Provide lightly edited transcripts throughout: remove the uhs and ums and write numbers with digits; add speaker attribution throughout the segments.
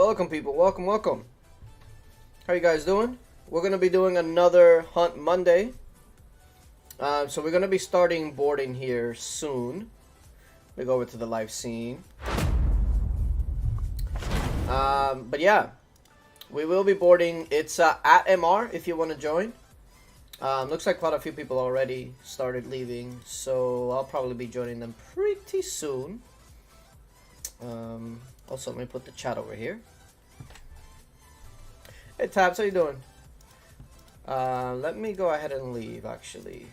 Speaker 1: Welcome, people. Welcome. How you guys doing? We're going to be doing another Hunt Monday. So we're going to be starting boarding here soon. We go over to the live scene. But yeah, we will be boarding. It's at MR if you want to join. Looks like quite a few people already started leaving, so I'll probably be joining them pretty soon. Also, let me put the chat over here. Hey Tabs, how you doing? Let me go ahead and leave, actually.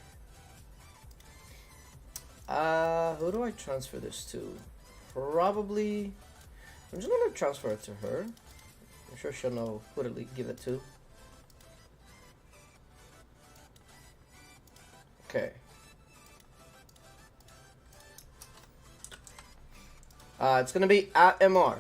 Speaker 1: Who do I transfer this to? Probably, I'm just gonna transfer it to her. I'm sure she'll know who to give it to. Okay. It's gonna be at MR.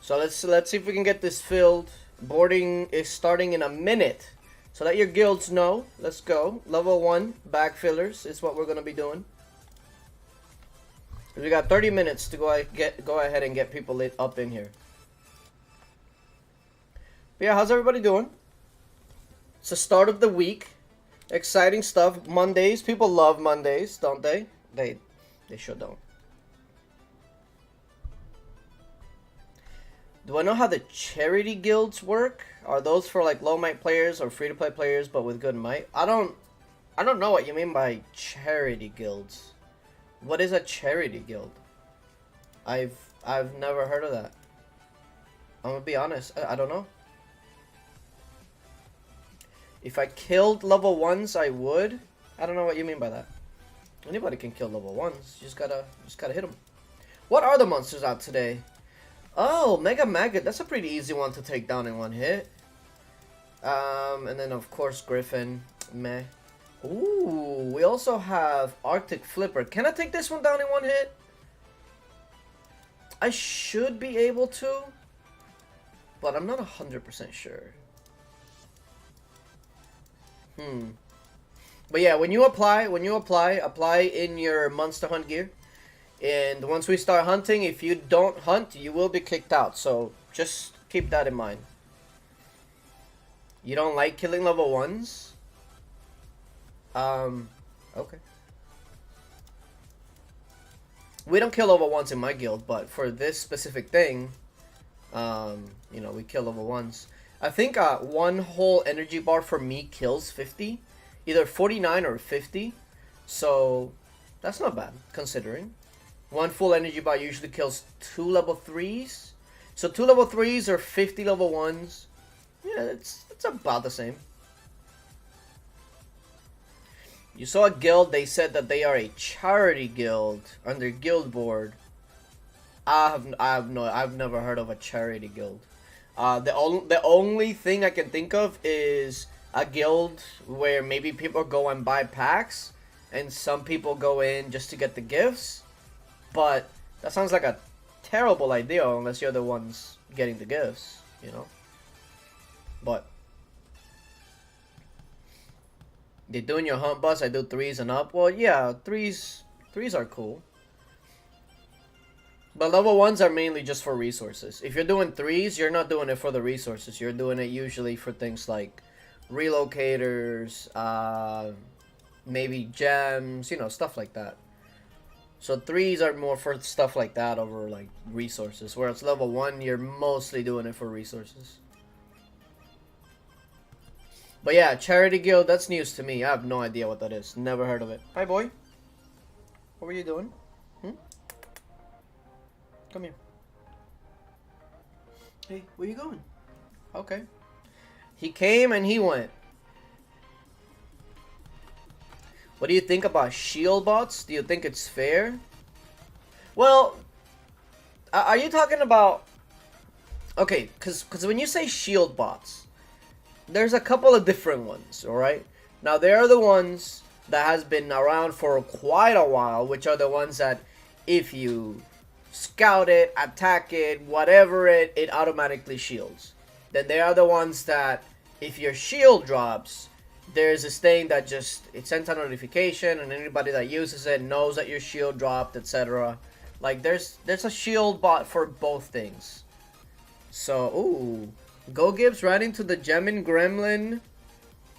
Speaker 1: So let's see if we can get this filled. Boarding is starting in a minute. So let your guilds know. Let's go. Level 1 bag fillers is what we're gonna be doing. We got 30 minutes to go ahead and get people lit up in here. But yeah, how's everybody doing? It's the start of the week. Exciting stuff. Mondays. People love Mondays, don't they? They sure don't. Do I know how the charity guilds work? Are those for like low might players or free to play players but with good might? I don't know what you mean by charity guilds. What is a charity guild? I've never heard of that. I'm gonna be honest, I don't know. If I killed level 1s, I would. I don't know what you mean by that. Anybody can kill level 1s. You just gotta hit them. What are the monsters out today? Oh, Mega Maggot. That's a pretty easy one to take down in one hit. And then of course Griffin. Meh. Ooh, we also have Arctic Flipper. Can I take this one down in one hit? I should be able to, but I'm not 100% sure. But yeah, when you apply in your Monster Hunt gear. And once we start hunting, if you don't hunt, you will be kicked out. So just keep that in mind. You don't like killing level 1s? Okay. We don't kill level 1s in my guild, but for this specific thing, you know, we kill level 1s. I think one whole energy bar for me kills 50. Either 49 or 50. So that's not bad, considering. One full energy bar usually kills 2 level 3s. So 2 level 3s or 50 level 1s. Yeah, it's about the same. You saw a guild, they said that they are a charity guild on their guild board. I've never heard of a charity guild. The only thing I can think of is a guild where maybe people go and buy packs and some people go in just to get the gifts. But that sounds like a terrible idea unless you're the ones getting the gifts, you know. But they're doing your hunt bus. I do 3s and up. Well, yeah, threes are cool. But level 1s are mainly just for resources. If you're doing 3s, you're not doing it for the resources. You're doing it usually for things like relocators, maybe gems, you know, stuff like that. So 3s are more for stuff like that over like resources. Whereas level 1, you're mostly doing it for resources. But yeah, charity guild, that's news to me. I have no idea what that is. Never heard of it. Hi boy. What were you doing? Come here. Hey, where you going? Okay. He came and he went. What do you think about shield bots? Do you think it's fair? Well, are you talking about... Okay, because when you say shield bots, there's a couple of different ones, alright? Now, there are the ones that has been around for quite a while, which are the ones that if you scout it, attack it, whatever it automatically shields. Then there are the ones that if your shield drops, there's this thing that just, it sends a notification and anybody that uses it knows that your shield dropped, etc. Like there's a shield bot for both things. So, ooh. Go Gibbs riding to the Gemin Gremlin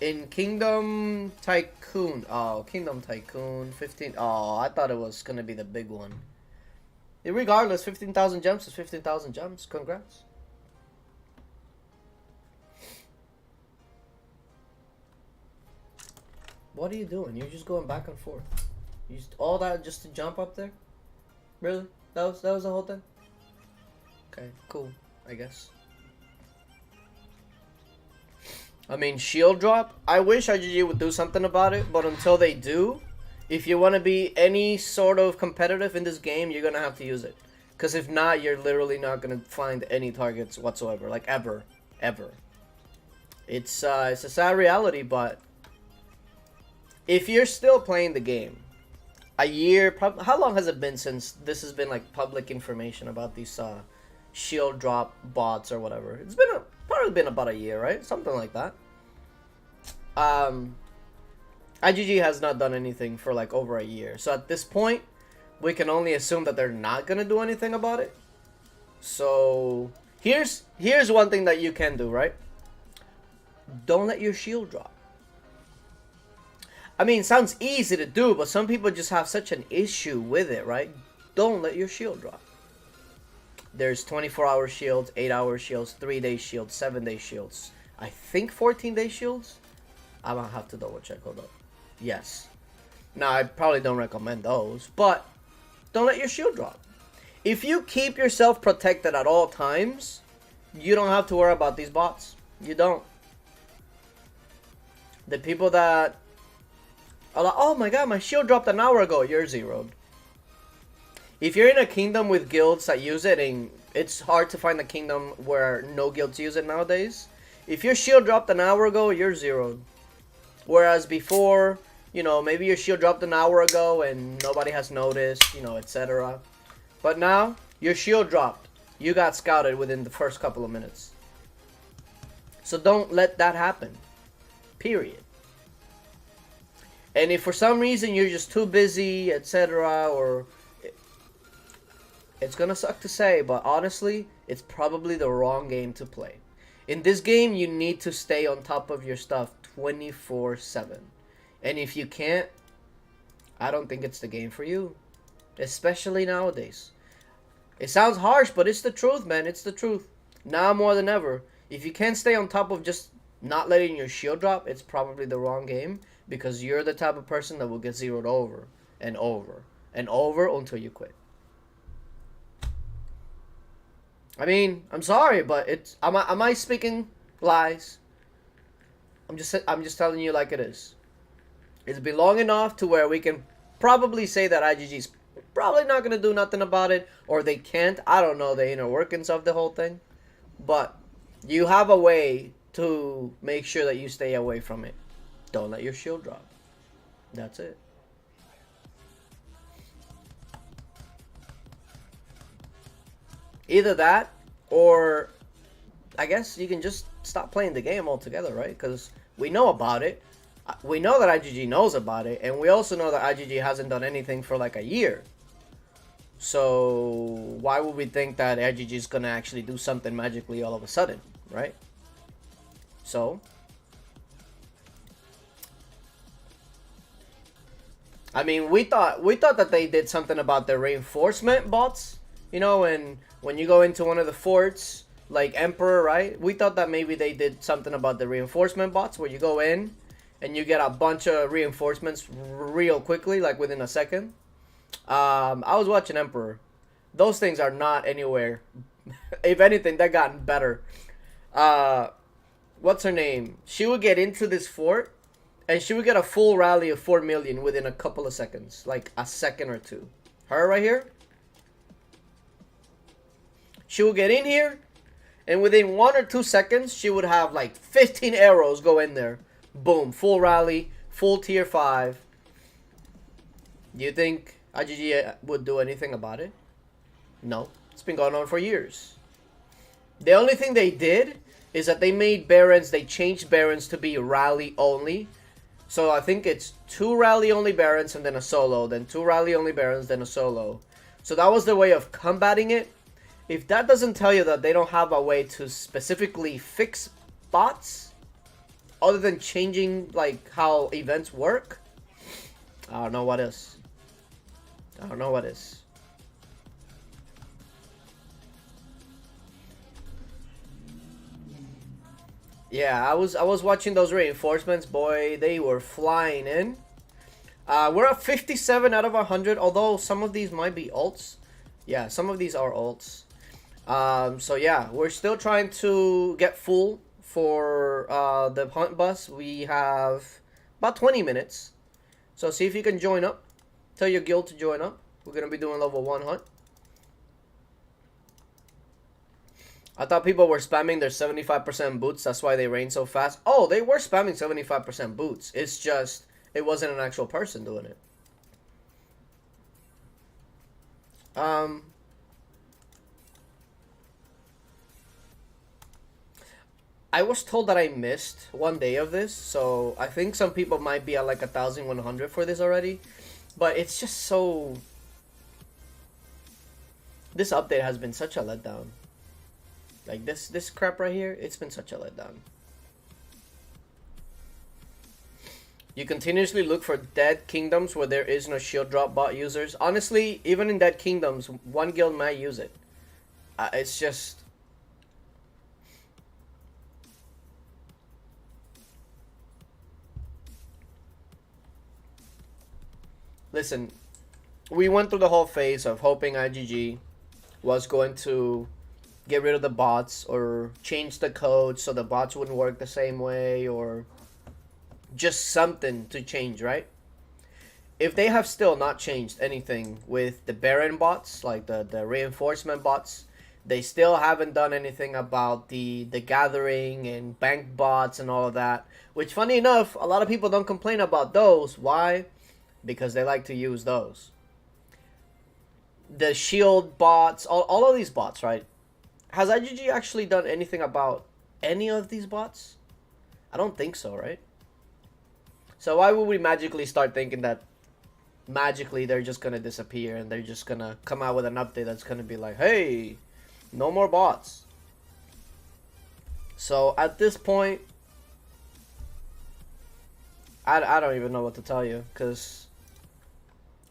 Speaker 1: in Kingdom Tycoon. Oh, Kingdom Tycoon. 15. Oh, I thought it was going to be the big one. Regardless, 15,000 gems is 15,000 gems. Congrats. What are you doing? You're just going back and forth. You just, all that just to jump up there? Really? That was the whole thing? Okay, cool, I guess. I mean, shield drop. I wish IGG would do something about it, but until they do, if you want to be any sort of competitive in this game, you're going to have to use it. Because if not, you're literally not going to find any targets whatsoever. Like, ever. Ever. It's a sad reality, but if you're still playing the game, a year, how long has it been since this has been like public information about these shield drop bots or whatever? It's been probably been about a year, right? Something like that. IGG has not done anything for like over a year. So at this point, we can only assume that they're not going to do anything about it. So here's one thing that you can do, right? Don't let your shield drop. I mean, it sounds easy to do, but some people just have such an issue with it, right? Don't let your shield drop. There's 24-hour shields, 8-hour shields, 3-day shields, 7-day shields. I think 14-day shields? I'm gonna have to double check, hold up. Yes. Now, I probably don't recommend those, but don't let your shield drop. If you keep yourself protected at all times, you don't have to worry about these bots. You don't. The people that are like, oh my god, my shield dropped an hour ago, you're zeroed. If you're in a kingdom with guilds that use it, and it's hard to find a kingdom where no guilds use it nowadays, if your shield dropped an hour ago, you're zeroed. Whereas before, you know, maybe your shield dropped an hour ago and nobody has noticed, you know, etc. But now, your shield dropped. You got scouted within the first couple of minutes. So don't let that happen. Period. And if for some reason you're just too busy, etc., or it's gonna suck to say, but honestly, it's probably the wrong game to play. In this game, you need to stay on top of your stuff 24/7. And if you can't, I don't think it's the game for you. Especially nowadays. It sounds harsh, but it's the truth, man. It's the truth. Now more than ever. If you can't stay on top of just not letting your shield drop, it's probably the wrong game. Because you're the type of person that will get zeroed over and over and over until you quit. I mean, I'm sorry, but it's am I speaking lies? I'm just telling you like it is. It's been long enough to where we can probably say that IGG's probably not gonna do nothing about it, or they can't. I don't know the inner workings of the whole thing, but you have a way to make sure that you stay away from it. Don't let your shield drop. That's it. Either that, or I guess you can just stop playing the game altogether, right? Because we know about it. We know that IGG knows about it, and we also know that IGG hasn't done anything for like a year. So why would we think that IGG is gonna actually do something magically all of a sudden, right? So I mean, we thought that they did something about the reinforcement bots. You know, when you go into one of the forts, like Emperor, right? We thought that maybe they did something about the reinforcement bots, where you go in and you get a bunch of reinforcements real quickly, like within a second. I was watching Emperor. Those things are not anywhere. If anything, they've gotten better. What's her name? She would get into this fort, and she would get a full rally of 4 million within a couple of seconds. Like a second or two. Her right here. She would get in here, and within 1 or 2 seconds, she would have like 15 arrows go in there. Boom. Full rally. Full tier 5. Do you think IGG would do anything about it? No. It's been going on for years. The only thing they did is that they made Barons, they changed Barons to be rally only. So I think it's 2 rally only Barons and then a solo, then 2 rally only Barons, then a solo. So that was their way of combating it. If that doesn't tell you that they don't have a way to specifically fix bots, other than changing like how events work, I don't know what is. I don't know what is. Yeah, I was watching those reinforcements, boy, they were flying in. We're at 57 out of 100, although some of these might be ults. Yeah, some of these are ults. So yeah, we're still trying to get full for the hunt bus. We have about 20 minutes. So see if you can join up. Tell your guild to join up. We're going to be doing level 1 hunt. I thought people were spamming their 75% boots. That's why they rain so fast. Oh, they were spamming 75% boots. It's just, it wasn't an actual person doing it. I was told that I missed one day of this, so I think some people might be at like 1,100 for this already. But it's just so... This update has been such a letdown. Like this crap right here, it's been such a letdown. You continuously look for dead kingdoms where there is no shield drop bot users. Honestly, even in dead kingdoms, one guild might use it. It's just... Listen, we went through the whole phase of hoping IGG was going to get rid of the bots or change the code so the bots wouldn't work the same way, or just something to change, right? If they have still not changed anything with the Baron bots, like the reinforcement bots, they still haven't done anything about the gathering and bank bots and all of that, which funny enough, a lot of people don't complain about those. Why? Because they like to use those. The shield bots, all of these bots, right? Has IGG actually done anything about any of these bots? I don't think so, right? So why would we magically start thinking that magically they're just going to disappear and they're just going to come out with an update that's going to be like, hey, no more bots. So at this point, I don't even know what to tell you, because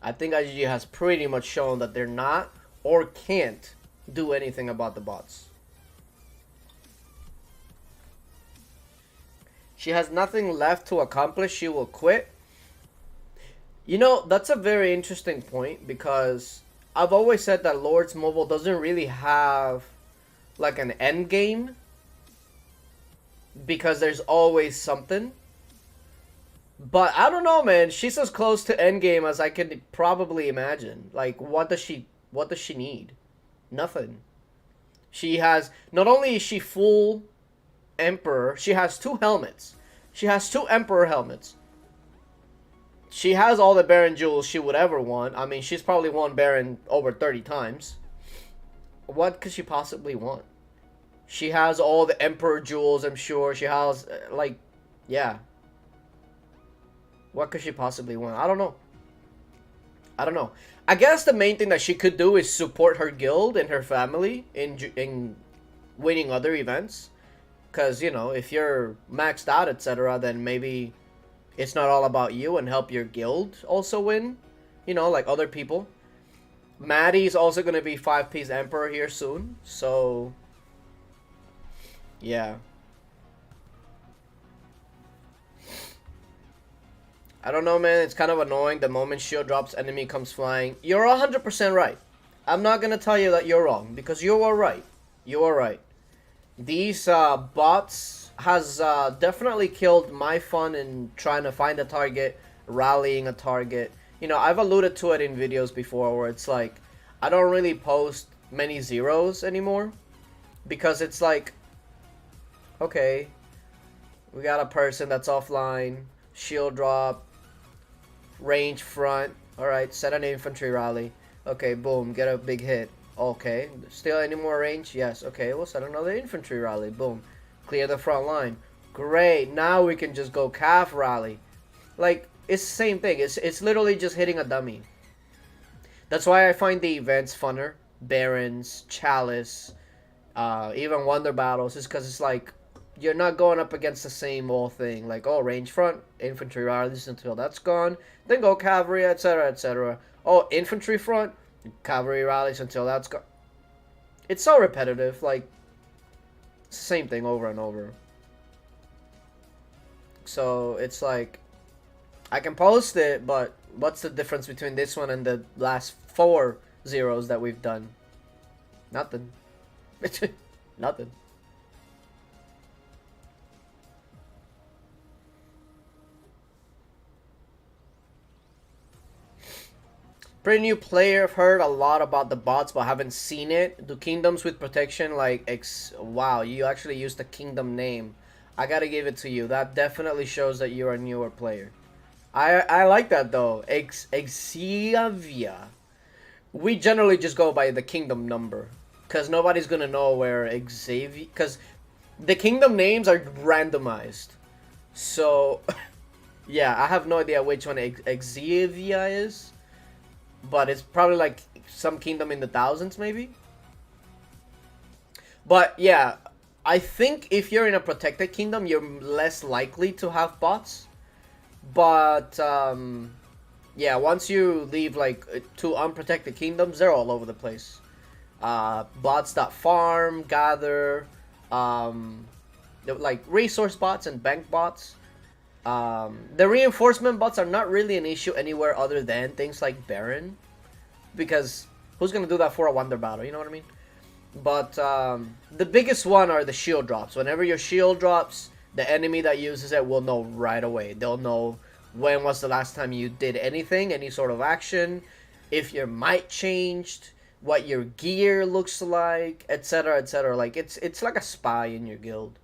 Speaker 1: I think IGG has pretty much shown that they're not or can't do anything about the bots. She has nothing left to accomplish. She will quit. You know, that's a very interesting point, because I've always said that Lords Mobile doesn't really have like an end game, because there's always something. But I don't know, man. She's as close to endgame as I could probably imagine. Like, what does she need? Nothing. She has, not only is she full Emperor, she has 2 helmets. She has 2 Emperor helmets. She has all the Baron jewels she would ever want. I mean, she's probably won Baron over 30 times. What could she possibly want? She has all the Emperor jewels, I'm sure. She has, like, yeah. What could she possibly want? I don't know. I don't know. I guess the main thing that she could do is support her guild and her family in winning other events. Because, you know, if you're maxed out, etc., then maybe it's not all about you, and help your guild also win. You know, like other people. Maddie's also going to be 5-piece Emperor here soon. So, yeah. I don't know, man. It's kind of annoying. The moment shield drops, enemy comes flying. You're 100% right. I'm not going to tell you that you're wrong, because you are right. You are right. These bots has definitely killed my fun in trying to find a target, rallying a target. You know, I've alluded to it in videos before where it's like, I don't really post many zeros anymore, because it's like, okay, we got a person that's offline, shield drop, range front, alright, set an infantry rally, okay, boom, get a big hit, okay, still any more range, yes, okay, we'll set another infantry rally, boom, clear the front line, great, now we can just go calf rally. Like, it's the same thing, it's literally just hitting a dummy. That's why I find the events funner, Barons, Chalice, even Wonder Battles, is because it's like you're not going up against the same old thing. Like, oh, range front, infantry rallies until that's gone, then go cavalry, etc., etc. Oh, infantry front, cavalry rallies until that's gone. It's so repetitive, like, it's the same thing over and over. So it's like, I can post it, but what's the difference between this one and the last 4 zeros that we've done? Nothing. Nothing. Pretty new player. I've heard a lot about the bots, but haven't seen it. Do kingdoms with protection like wow, you actually used the kingdom name. I gotta give it to you. That definitely shows that you're a newer player. I like that though. Xavier. We generally just go by the kingdom number, because nobody's gonna know where Xavier. Because the kingdom names are randomized. So, yeah, I have no idea which one Xavier is. But it's probably like some kingdom in the thousands, maybe. But yeah, I think if you're in a protected kingdom, you're less likely to have bots. But yeah, once you leave like 2 unprotected kingdoms, they're all over the place. Bots that farm, gather, like resource bots and bank bots. The reinforcement bots are not really an issue anywhere other than things like Baron, because who's gonna do that for a Wonder Battle? You know what I mean? But the biggest one are the shield drops. Whenever your shield drops, the enemy that uses it will know right away. They'll know when was the last time you did anything, any sort of action, if your might changed, what your gear looks like, etc., etc. Like it's like a spy in your guild.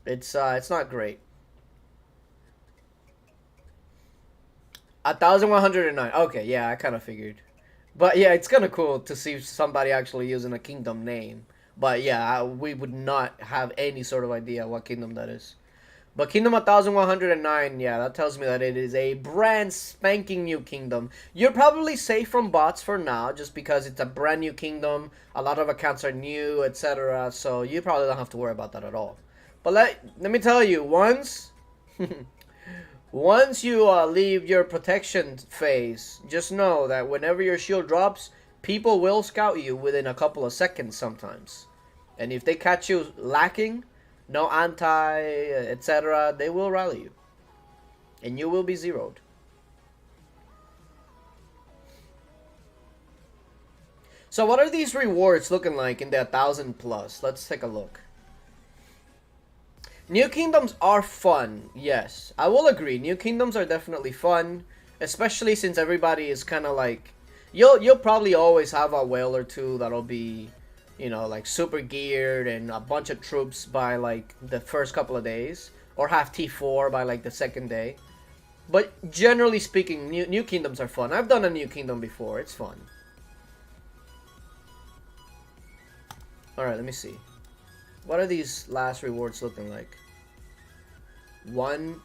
Speaker 1: It's not great. 1109. Okay, yeah, I kind of figured. But yeah, it's kind of cool to see somebody actually using a kingdom name. But yeah, we would not have any sort of idea what kingdom that is. But Kingdom 1109, yeah, that tells me that it is a brand spanking new kingdom. You're probably safe from bots for now, just because it's a brand new kingdom. A lot of accounts are new, etc. So you probably don't have to worry about that at all. But let me tell you, once once you leave your protection phase, just know that whenever your shield drops, people will scout you within a couple of seconds sometimes. And if they catch you lacking, no anti, etc., they will rally you. And you will be zeroed. So what are these rewards looking like in the 1000 plus? Let's take a look. New kingdoms are fun, yes. I will agree, new kingdoms are definitely fun. Especially since everybody is kind of like... You'll probably always have a whale or two that'll be, you know, like super geared and a bunch of troops by like the first couple of days. Or have T4 by like the second day. But generally speaking, new kingdoms are fun. I've done a new kingdom before, it's fun. Alright, let me see. What are these last rewards looking like? One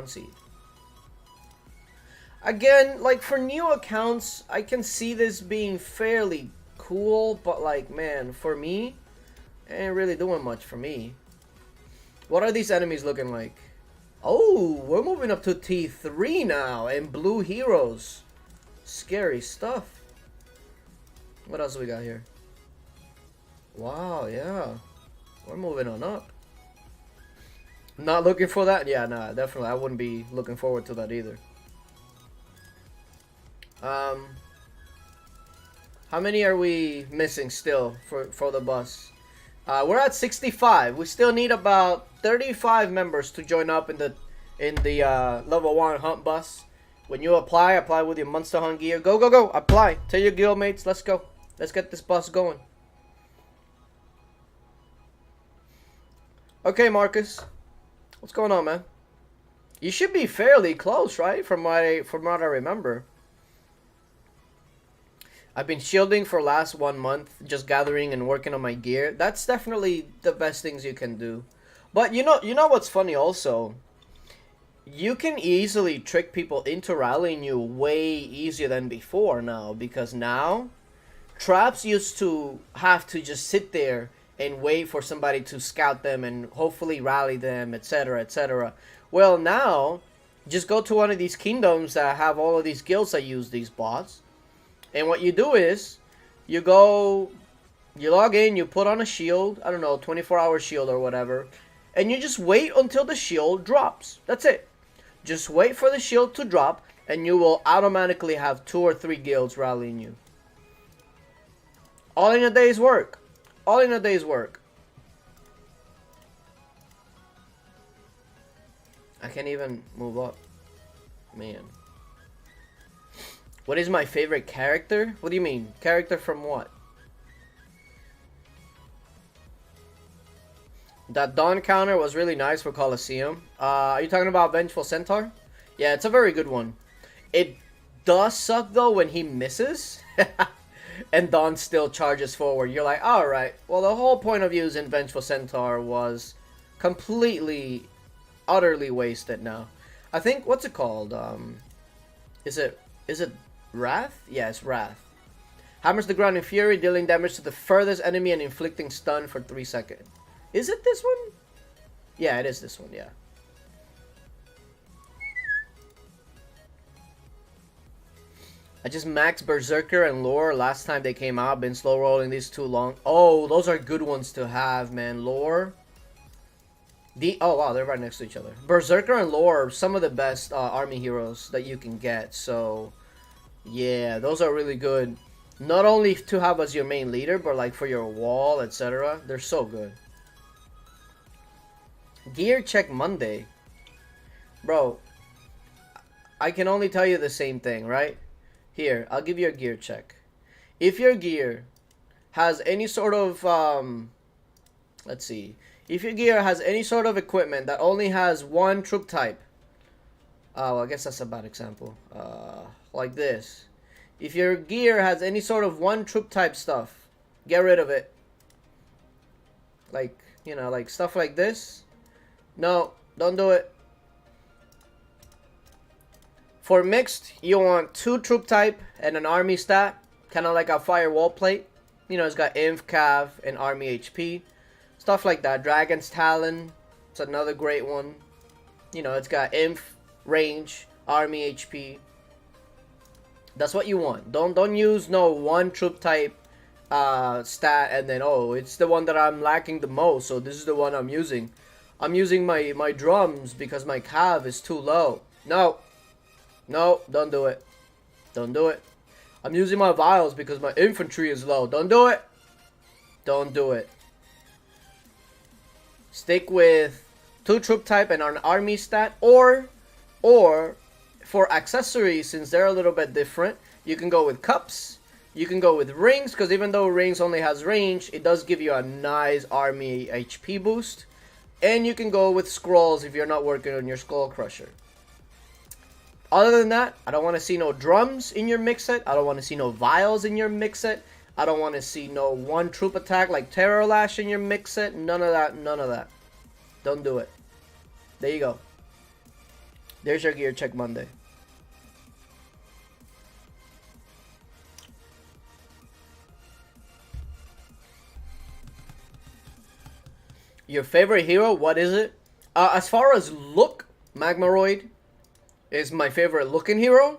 Speaker 1: seed. Again, like for new accounts, I can see this being fairly cool, but like, man, for me, it ain't really doing much for me. What are these enemies looking like? Oh, we're moving up to T3 now, and blue heroes. Scary stuff. What else we got here? Wow, yeah. We're moving on up. Not looking for that? Yeah, nah, definitely. I wouldn't be looking forward to that either. How many are we missing still for the bus? We're at 65. We still need about 35 members to join up in the level 1 hunt bus. When you apply with your Monster Hunt gear. Go, go, go. Apply. Tell your guildmates. Let's go. Let's get this bus going. Okay, Marcus. What's going on, man? You should be fairly close, right? From what I remember. I've been shielding for last 1 month, just gathering and working on my gear. That's definitely the best things you can do. But you know what's funny also? You can easily trick people into rallying you way easier than before now, because now traps used to have to just sit there and wait for somebody to scout them and hopefully rally them, etc., etc. Well, now, just go to one of these kingdoms that have all of these guilds that use these bots. And what you do is, you log in, you put on a shield, I don't know, 24-hour shield or whatever, and you just wait until the shield drops. That's it. Just wait for the shield to drop, and you will automatically have 2 or 3 guilds rallying you. All in a day's work. All in a day's work. I can't even move up. Man. What is my favorite character? What do you mean? Character from what? That Dawn counter was really nice for Colosseum. Are you talking about Vengeful Centaur? Yeah, it's a very good one. It does suck though when he misses. And Dawn still charges forward. You're like, alright. Well, the whole point of using Vengeful Centaur was completely, utterly wasted now. I think, what's it called? Is it Wrath? Yeah, it's Wrath. Hammers the ground in fury, dealing damage to the furthest enemy and inflicting stun for 3 seconds. Is it this one? Yeah, it is this one, yeah. I just maxed Berserker and Lore last time they came out. Been slow rolling these too long. Oh, those are good ones to have, man. Lore. Oh, wow, they're right next to each other. Berserker and Lore are some of the best army heroes that you can get. So, yeah, those are really good. Not only to have as your main leader, but like for your wall, etc. They're so good. Gear check Monday. Bro, I can only tell you the same thing, right? Here, I'll give you a gear check. If your gear has any sort of, let's see. If your gear has any sort of equipment that only has one troop type. Well, I guess that's a bad example. Like this. If your gear has any sort of one troop type stuff, get rid of it. Like, you know, like stuff like this. No, don't do it. For mixed, you want 2 troop type and an army stat. Kind of like a firewall plate. You know, it's got Inf, Cav, and army HP. Stuff like that. Dragon's Talon. It's another great one. You know, it's got Inf, range, army HP. That's what you want. Don't use no one troop type stat and then, oh, it's the one that I'm lacking the most, so this is the one I'm using. I'm using my drums because my Cav is too low. No. No, don't do it. Don't do it. I'm using my vials because my infantry is low. Don't do it. Don't do it. Stick with 2 troop type and an army stat, or for accessories, since they're a little bit different, you can go with cups. You can go with rings, because even though rings only has range, it does give you a nice army HP boost. And you can go with scrolls if you're not working on your Skull Crusher. Other than that, I don't want to see no drums in your mix set. I don't want to see no vials in your mix set. I don't want to see no one troop attack like Terror Lash in your mix set. None of that. None of that. Don't do it. There you go. There's your gear check Monday. Your favorite hero? What is it? As far as look, Magmaroid is my favorite looking hero.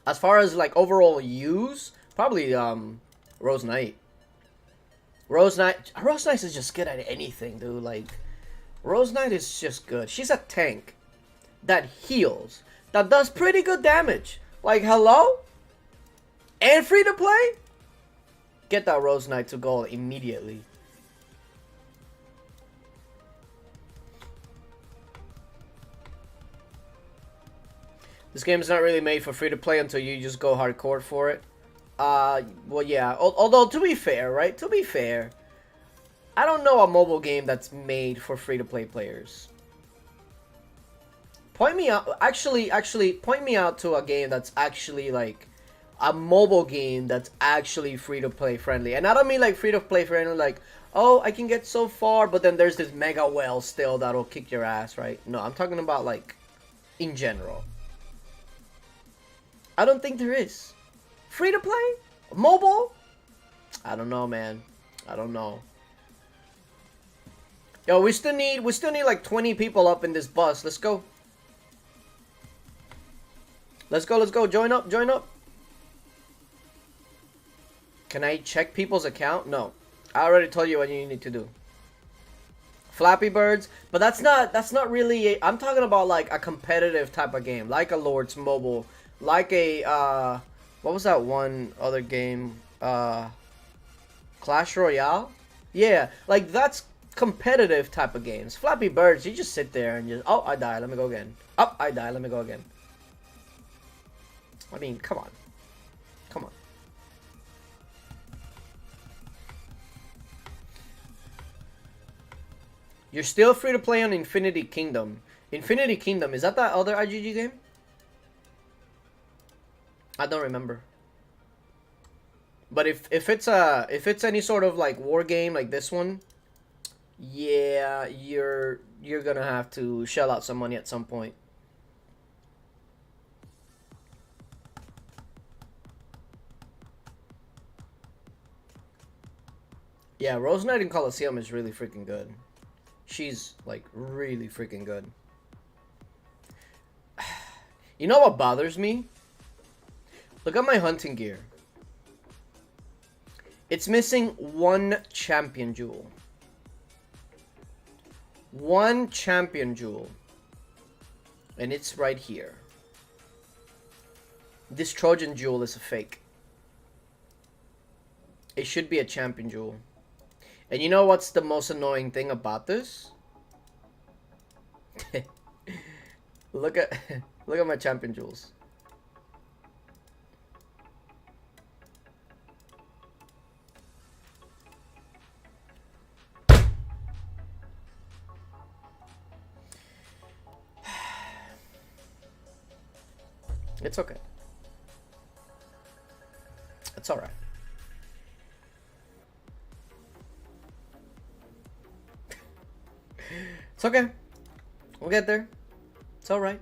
Speaker 1: As far as like overall use, probably Rose Knight. Rose Knight is just good at anything, dude. Like, Rose Knight is just good. She's a tank that heals, that does pretty good damage. Like, hello? And free to play? Get that Rose Knight to gold immediately. This game is not really made for free to play until you just go hardcore for it. Well, yeah. Although, to be fair, right? To be fair, I don't know a mobile game that's made for free to play players. Point me out. Actually, point me out to a game that's actually like a mobile game that's actually free to play friendly. And I don't mean like free to play friendly, like, oh, I can get so far, but then there's this mega well still that'll kick your ass, right? No, I'm talking about like in general. I don't think there is. Free to play? Mobile? I don't know, man. I don't know. Yo, we still need like 20 people up in this bus. Let's go. Let's go. Join up. Can I check people's account? No. I already told you what you need to do. Flappy Birds, but that's not really I'm talking about like a competitive type of game, like a Lords Mobile, like a what was that one other game? Clash Royale? Yeah, like that's competitive type of games. Flappy Birds, you just sit there and just, oh, I die, let me go again. Oh, I die, let me go again. I mean, come on. Come on. You're still free to play on Infinity Kingdom. Infinity Kingdom, is that other IGG game? I don't remember. But if it's any sort of like war game like this one, yeah, you're gonna have to shell out some money at some point. Yeah, Rose Knight in Coliseum is really freaking good. She's like really freaking good. You know what bothers me? Look at my hunting gear. It's missing one champion jewel. One champion jewel. And it's right here. This Trojan jewel is a fake. It should be a champion jewel. And you know what's the most annoying thing about this? look at my champion jewels. It's okay. It's all right. It's okay. We'll get there. It's all right.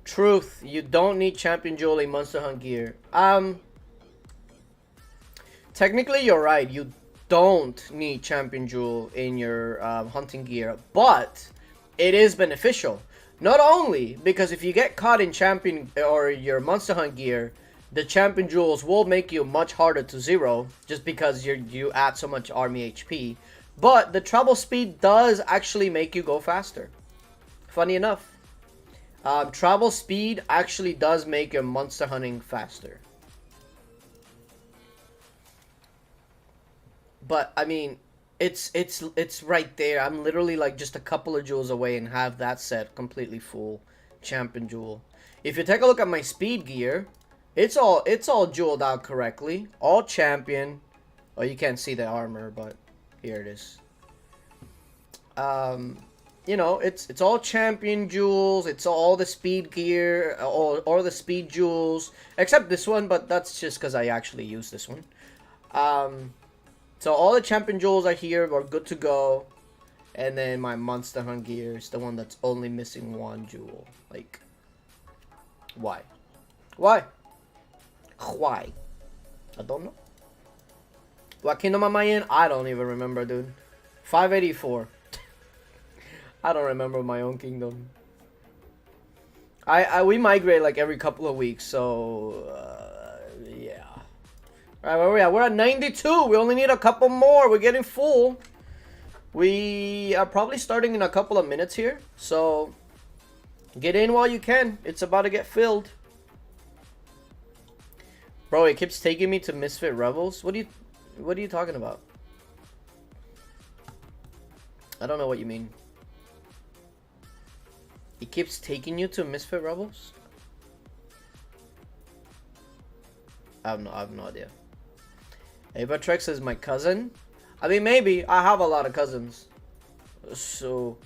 Speaker 1: Truth, you don't need champion jewel in Monster Hunt gear. Technically you're right. You don't need champion jewel in your hunting gear, but it is beneficial. Not only because if you get caught in champion or your Monster Hunt gear, the champion jewels will make you much harder to zero just because you add so much army HP. But the travel speed does actually make you go faster. Funny enough. Travel speed actually does make your monster hunting faster. But I mean, it's right there. I'm literally like just a couple of jewels away and have that set completely full champion jewel. If you take a look at my speed gear, it's all jeweled out correctly. All champion. Oh, you can't see the armor, but here it is. You know, it's all champion jewels. It's all the speed gear, or the speed jewels, except this one. But that's just because I actually use this one. So all the champion jewels are here. We're good to go. And then my Monster Hunt gear is the one that's only missing one jewel. Like, why? Why? Why? I don't know. What kingdom am I in? I don't even remember, dude. 584. I don't remember my own kingdom. We migrate like every couple of weeks, so yeah. Alright, where are we at? We're at 92. We only need a couple more. We're getting full. We are probably starting in a couple of minutes here, so get in while you can. It's about to get filled. Bro, it keeps taking me to Misfit Rebels. What are you talking about? I don't know what you mean. It keeps taking you to Misfit Rebels? I have no idea. Avatrex is my cousin? I mean, maybe. I have a lot of cousins. So,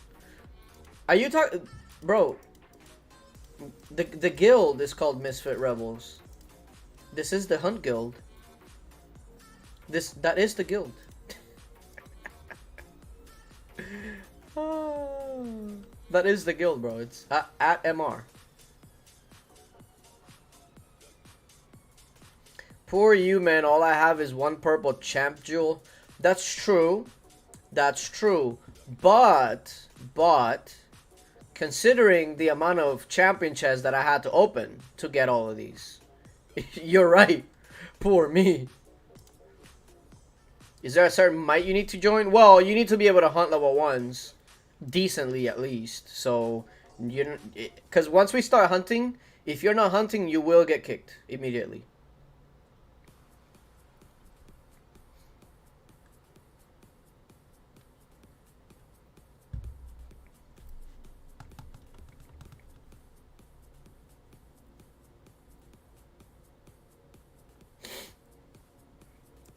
Speaker 1: are you talking... Bro, the guild is called Misfit Rebels. This is the Hunt Guild. That is the guild. That is the guild, bro. It's at MR. Poor you, man. All I have is one purple champ jewel. That's true. That's true. But, considering the amount of champion chests that I had to open to get all of these. You're right. Poor me. Is there a certain might you need to join? Well, you need to be able to hunt level 1s. Decently, at least. So, because once we start hunting, if you're not hunting, you will get kicked immediately.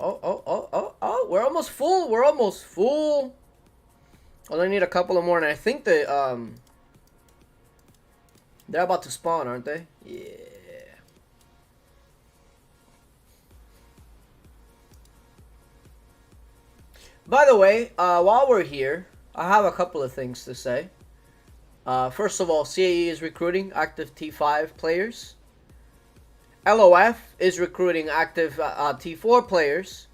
Speaker 1: Oh, we're almost full. We're almost full. Only need a couple of more, and I think they're about to spawn, aren't they? Yeah. By the way, while we're here, I have a couple of things to say. First of all, CAE is recruiting active T5 players. LOF is recruiting active T4 players.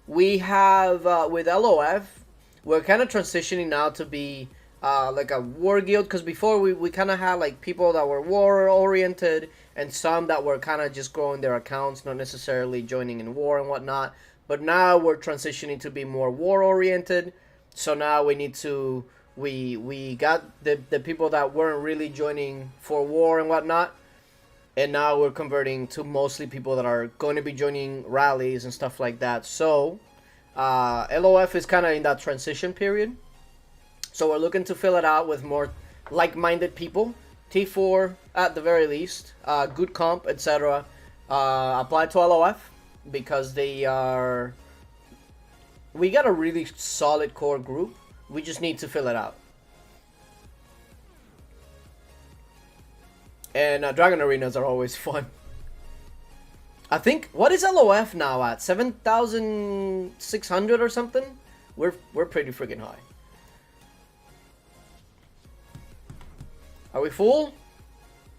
Speaker 1: We have, with LOF, we're kind of transitioning now to be like a war guild, because before we kind of had like people that were war oriented and some that were kind of just growing their accounts, not necessarily joining in war and whatnot. But now we're transitioning to be more war oriented. So now we need to, we got the people that weren't really joining for war and whatnot. And now we're converting to mostly people that are going to be joining rallies and stuff like that. So, LOF is kind of in that transition period. So we're looking to fill it out with more like-minded people. T4 at the very least. Good comp, etc. Apply to LOF because they are... We got a really solid core group. We just need to fill it out. And Dragon Arenas are always fun. I think, what is LOF now at? 7,600 or something? We're pretty freaking high. Are we full?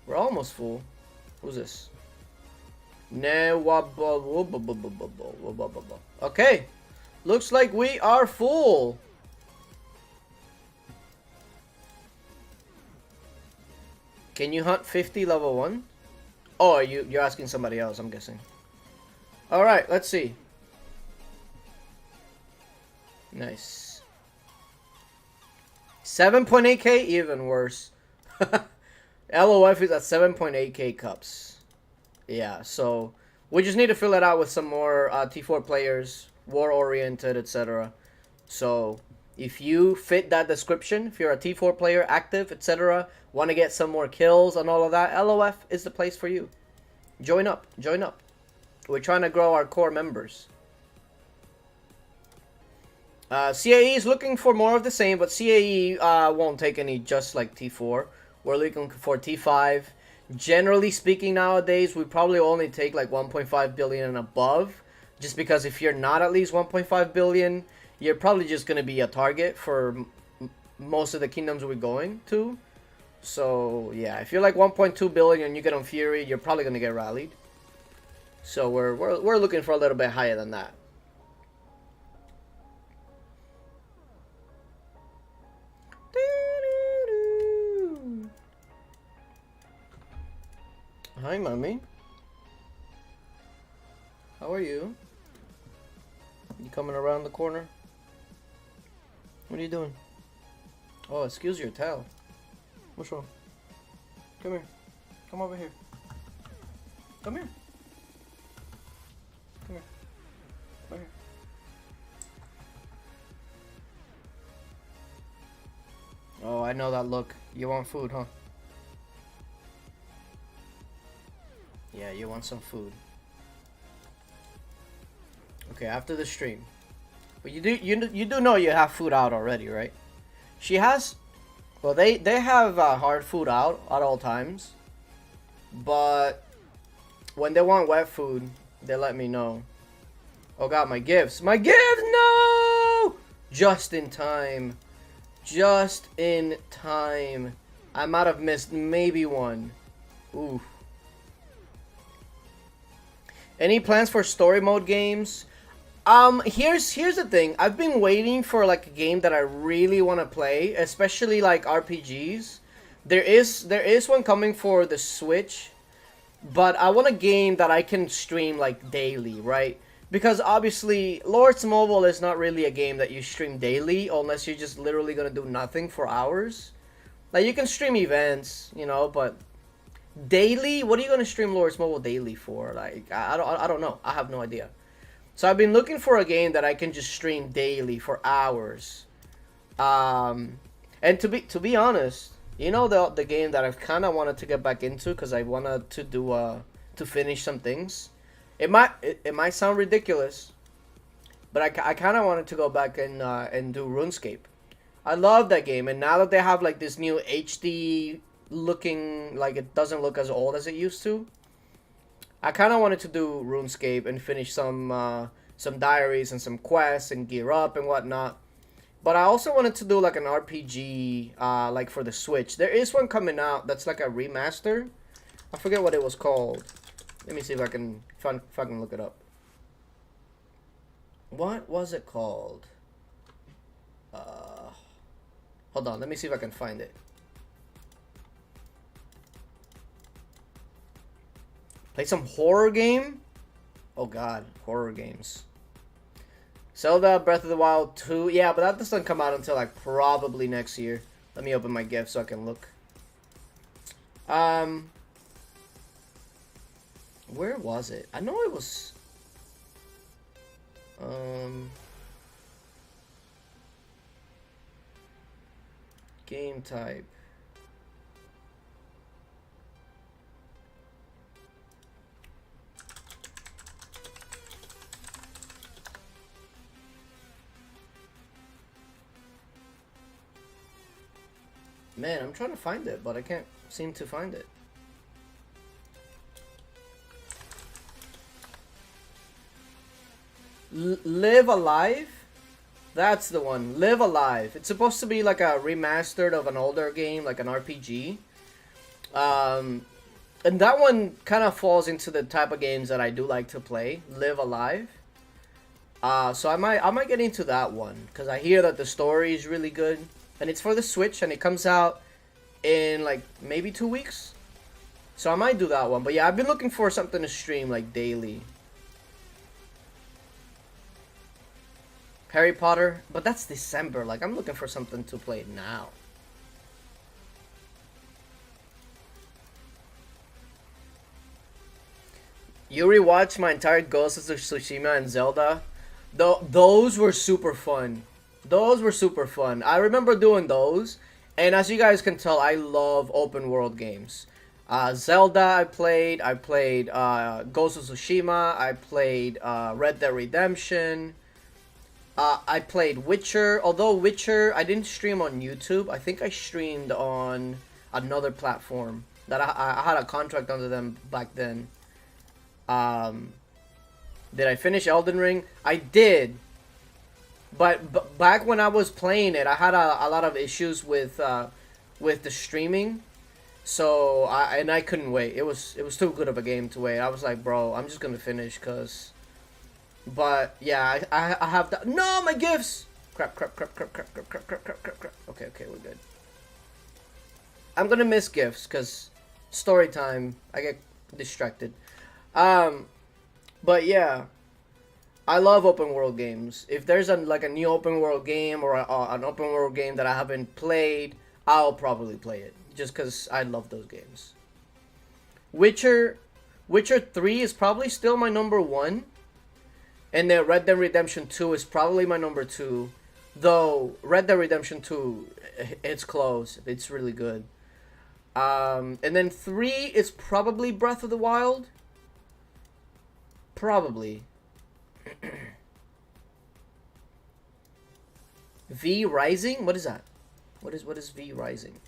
Speaker 1: We're almost full. Who's this? Okay. Looks like we are full. Can you hunt 50 level 1? Oh, you're asking somebody else, I'm guessing. Alright, let's see. Nice. 7.8k, even worse. LOF is at 7.8k cups. Yeah, so we just need to fill it out with some more T4 players, war-oriented, etc. So if you fit that description, if you're a T4 player, active, etc., want to get some more kills and all of that, LOF is the place for you. Join up. Join up. We're trying to grow our core members. CAE is looking for more of the same, but CAE won't take any just like T4. We're looking for T5. Generally speaking nowadays, we probably only take like 1.5 billion and above. Just because if you're not at least 1.5 billion, you're probably just going to be a target for most of the kingdoms we're going to. So, yeah, if you're like 1.2 billion and you get on Fury, you're probably going to get rallied. So, we're looking for a little bit higher than that. Hi, mommy. How are you? You coming around the corner? What are you doing? Oh, excuse your tail. What's wrong? Come here. Come over here. Come here. Come here. Come here. Oh, I know that look. You want food, huh? Yeah, you want some food. Okay, after the stream. But you do know you have food out already, right? She has... Well, they have hard food out at all times. But when they want wet food, they let me know. Oh god, my gifts. My gifts! No! Just in time. Just in time. I might have missed maybe one. Ooh. Any plans for story mode games? Here's the thing. I've been waiting for like a game that I really want to play, especially like RPGs. There is one coming for the Switch, but I want a game that I can stream like daily, right? Because obviously, Lords Mobile is not really a game that you stream daily unless you're just literally gonna do nothing for hours. Like you can stream events, but daily, what are you gonna stream Lords Mobile daily for? Like I don't know. I have no idea. So I've been looking for a game that I can just stream daily for hours. And to be honest, the game that I've kind of wanted to get back into because I wanted to do to finish some things. It might sound ridiculous, but I kind of wanted to go back and do RuneScape. I love that game, and now that they have like this new HD looking, like it doesn't look as old as it used to. I kind of wanted to do RuneScape and finish some diaries and some quests and gear up and whatnot. But I also wanted to do like an RPG, like for the Switch. There is one coming out that's like a remaster. I forget what it was called. Let me see if I can look it up. What was it called? Hold on, let me see if I can find it. Play some horror game? Oh god, horror games. Zelda Breath of the Wild 2. Yeah, but that doesn't come out until like probably next year. Let me open my gift so I can look. Where was it? I know it was game type. Man, I'm trying to find it, but I can't seem to find it. Live Alive? That's the one. Live Alive. It's supposed to be like a remastered of an older game, like an RPG. And that one kind of falls into the type of games that I do like to play. Live Alive. So I might get into that one because I hear that the story is really good. And it's for the Switch, and it comes out in, like, maybe 2 weeks. So I might do that one. But yeah, I've been looking for something to stream, like, daily. Harry Potter. But that's December. Like, I'm looking for something to play now. You rewatched my entire Ghost of Tsushima and Zelda. Those were super fun. Those were super fun. I remember doing those. And as you guys can tell, I love open world games. Zelda I played. I played Ghost of Tsushima. I played Red Dead Redemption. I played Witcher. Although Witcher, I didn't stream on YouTube. I think I streamed on another platform. That I had a contract under them back then. Did I finish Elden Ring? I did. But back when I was playing it, I had a lot of issues with the streaming, so I couldn't wait. It was too good of a game to wait. I was like, bro, I'm just gonna finish, cause. But yeah, I have that. No, my gifts. Crap. Okay, we're good. I'm gonna miss gifts, cause story time. I get distracted. But yeah. I love open world games. If there's a new open world game or an open world game that I haven't played, I'll probably play it just because I love those games. Witcher 3 is probably still my number 1, and then Red Dead Redemption 2 is probably my number 2. Though Red Dead Redemption 2, it's close. It's really good. And then 3 is probably Breath of the Wild. Probably. V Rising? What is that? What is V Rising?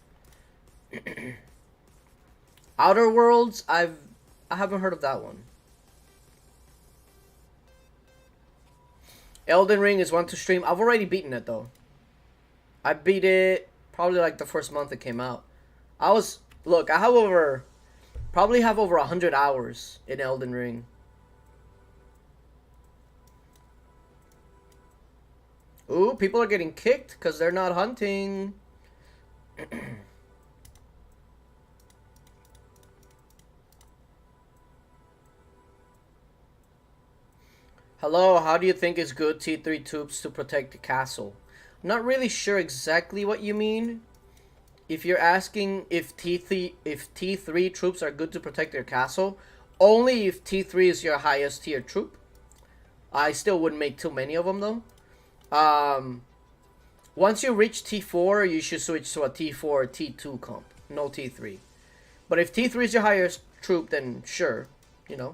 Speaker 1: Outer Worlds? I haven't heard of that one. Elden Ring is one to stream. I've already beaten it though. I beat it probably like the first month it came out. I have probably over 100 hours in Elden Ring. Ooh, people are getting kicked because they're not hunting. Hello, how do you think is good T3 troops to protect the castle? I'm not really sure exactly what you mean. If you're asking if T3 troops are good to protect their castle, only if T3 is your highest tier troop. I still wouldn't make too many of them though. Once you reach T4, you should switch to a T4 or T2 comp, no T3. But if T3 is your highest troop, then sure, you know.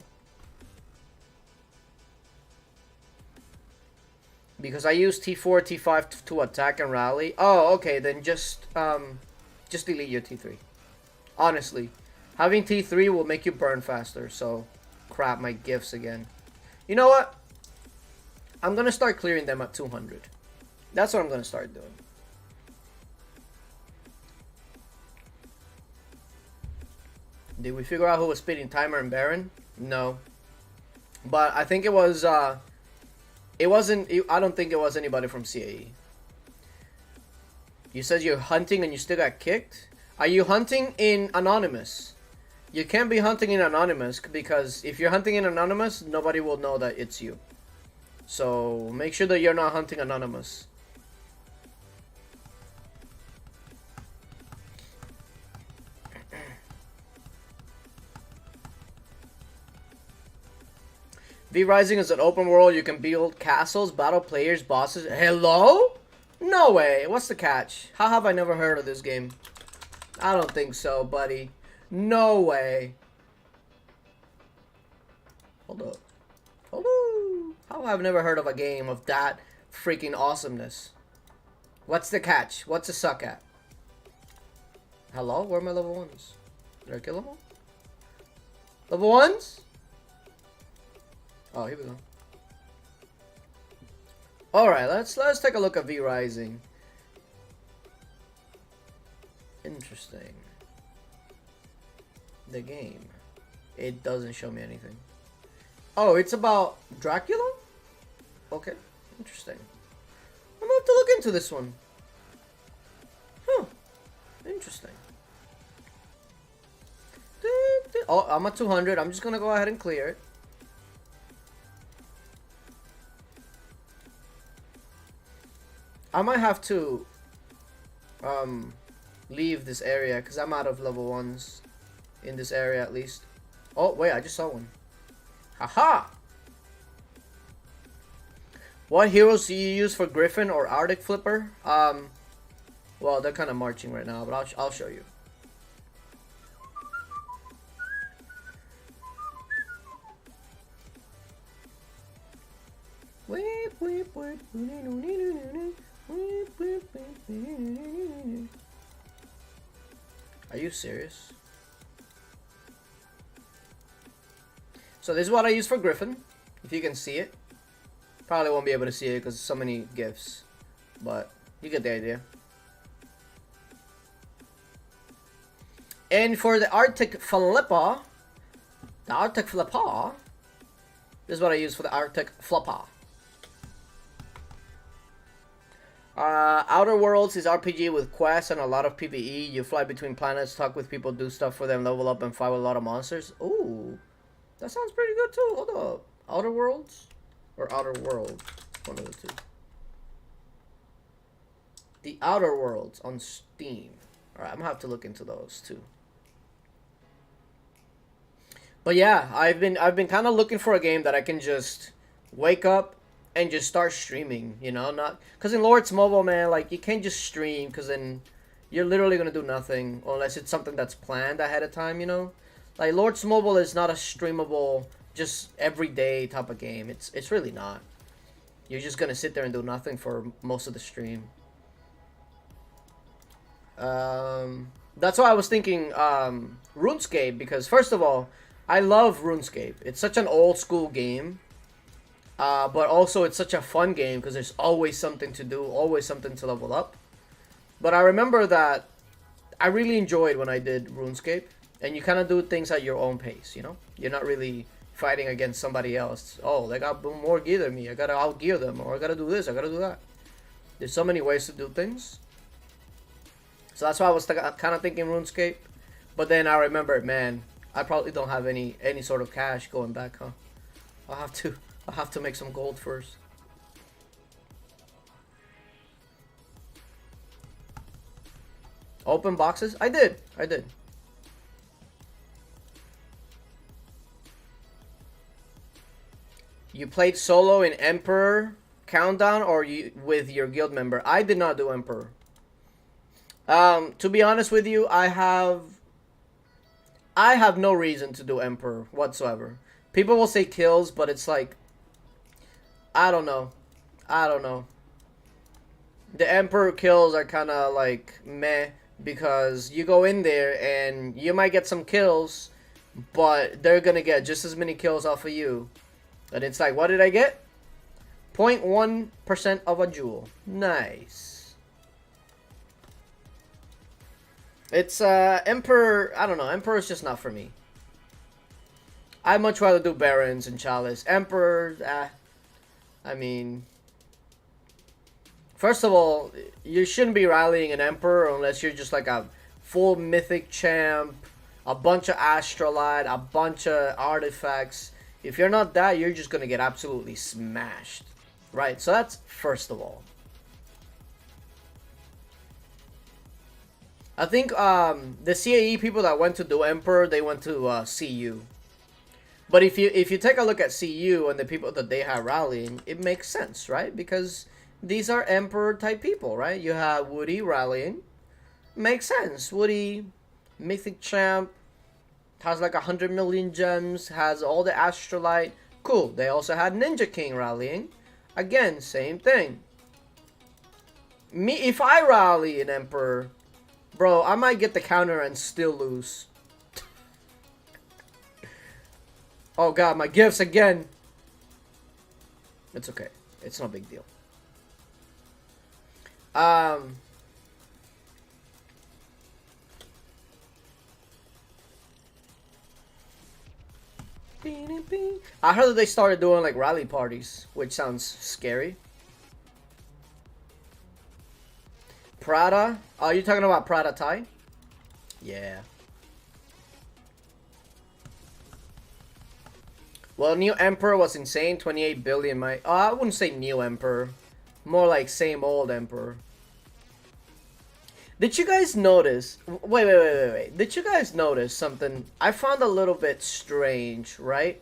Speaker 1: Because I use T4, T5 to attack and rally. Oh, okay, then just delete your T3. Honestly, having T3 will make you burn faster, so crap my gifts again. You know what? I'm gonna start clearing them at 200. That's what I'm gonna start doing. Did we figure out who was speeding Timer and Baron? No. But I think it was, it wasn't, I don't think it was anybody from CAE. You said you're hunting and you still got kicked? Are you hunting in Anonymous? You can't be hunting in Anonymous because if you're hunting in Anonymous, nobody will know that it's you. So make sure that you're not hunting Anonymous. V Rising is an open world. You can build castles, battle players, bosses. Hello? No way. What's the catch? How have I never heard of this game? I don't think so, buddy. No way. Hold up. Hold on. How have I never heard of a game of that freaking awesomeness? What's the catch? What's the suck at? Hello? Where are my level 1s? Did I kill them all? Level 1s? Oh, here we go. Alright, let's take a look at V Rising. Interesting. The game. It doesn't show me anything. Oh, it's about Dracula? Okay, interesting. I'm gonna have to look into this one. Huh. Interesting. Oh, I'm at 200. I'm just gonna go ahead and clear it. I might have to leave this area because I'm out of level 1s in this area at least. Oh, wait, I just saw one. Haha! What heroes do you use for Griffin or Arctic Flipper? Well, they're kind of marching right now, but I'll show you. Are you serious? So this is what I use for Griffin, if you can see it. Probably won't be able to see it because so many gifts, but you get the idea. And for the Arctic Flipper, this is what I use for the Arctic Flipper. Outer Worlds is RPG with quests and a lot of PvE. You fly between planets, talk with people, do stuff for them, level up, and fight with a lot of monsters. Ooh, that sounds pretty good too. Hold up. Outer Worlds? Or Outer World? One of the two. The Outer Worlds on Steam. Alright, I'm gonna have to look into those too. But yeah, I've been kind of looking for a game that I can just wake up and just start streaming, you know, not because in Lords Mobile, man, like you can't just stream because then you're literally gonna do nothing unless it's something that's planned ahead of time, you know. Like Lords Mobile is not a streamable, just everyday type of game. It's really not. You're just gonna sit there and do nothing for most of the stream. That's why I was thinking RuneScape, because first of all, I love RuneScape. It's such an old school game. But also it's such a fun game because there's always something to do, always something to level up. But I remember that I really enjoyed when I did RuneScape, and you kind of do things at your own pace, you know? You're not really fighting against somebody else. Oh, they got more gear than me, I gotta outgear them, or I gotta do this, I gotta do that. There's so many ways to do things. So that's why I was kind of thinking RuneScape. But then I remembered, man, I probably don't have any sort of cash going back, huh? I'll have to make some gold first. Open boxes? I did. You played solo in Emperor Countdown or you with your guild member? I did not do Emperor. To be honest with you, I have no reason to do Emperor whatsoever. People will say kills, but it's like, I don't know. The Emperor kills are kind of like meh, because you go in there and you might get some kills, but they're gonna get just as many kills off of you. And it's like, what did I get? 0.1% of a jewel. Nice. It's Emperor, I don't know, Emperor is just not for me. I'd much rather do Barons and Chalice. Emperor, I mean, first of all, you shouldn't be rallying an Emperor unless you're just like a full Mythic champ, a bunch of Astrolite, a bunch of artifacts. If you're not that, you're just gonna get absolutely smashed, right? So that's first of all. I think the CAE people that went to do Emperor, they went to CU. But if you take a look at CU and the people that they have rallying, it makes sense, right? Because these are Emperor type people, right? You have Woody rallying. Makes sense. Woody, Mythic champ, has like 100 million gems, has all the Astrolite. Cool. They also had Ninja King rallying. Again, same thing. If I rally an Emperor, bro, I might get the counter and still lose. Oh god, my gifts again. It's okay. It's no big deal. I heard that they started doing like rally parties, which sounds scary. Prada? Oh, you talking about Prada Thai? Yeah. Well, new Emperor was insane. 28 billion. I wouldn't say new Emperor. More like same old Emperor. Did you guys notice? Wait. Did you guys notice something I found a little bit strange, right?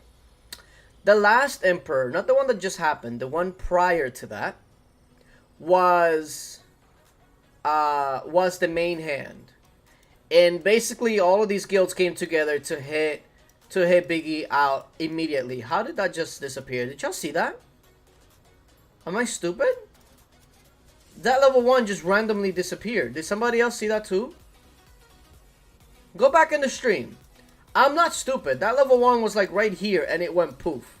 Speaker 1: The last Emperor, not the one that just happened, the one prior to that, was the main hand. And basically all of these guilds came together to hit Biggie out immediately. How did that just disappear? Did y'all see that? Am I stupid? That level 1 just randomly disappeared. Did somebody else see that too? Go back in the stream. I'm not stupid. That level 1 was like right here and it went poof.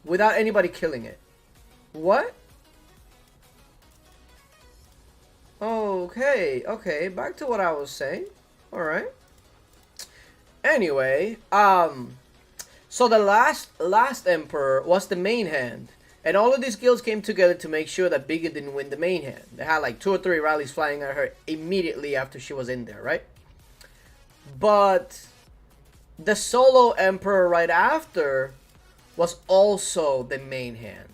Speaker 1: Without anybody killing it. What? Okay. Back to what I was saying. Alright. Anyway, so the last Emperor was the main hand. And all of these guilds came together to make sure that Biggie didn't win the main hand. They had like 2 or 3 rallies flying at her immediately after she was in there, right? But the solo Emperor right after was also the main hand.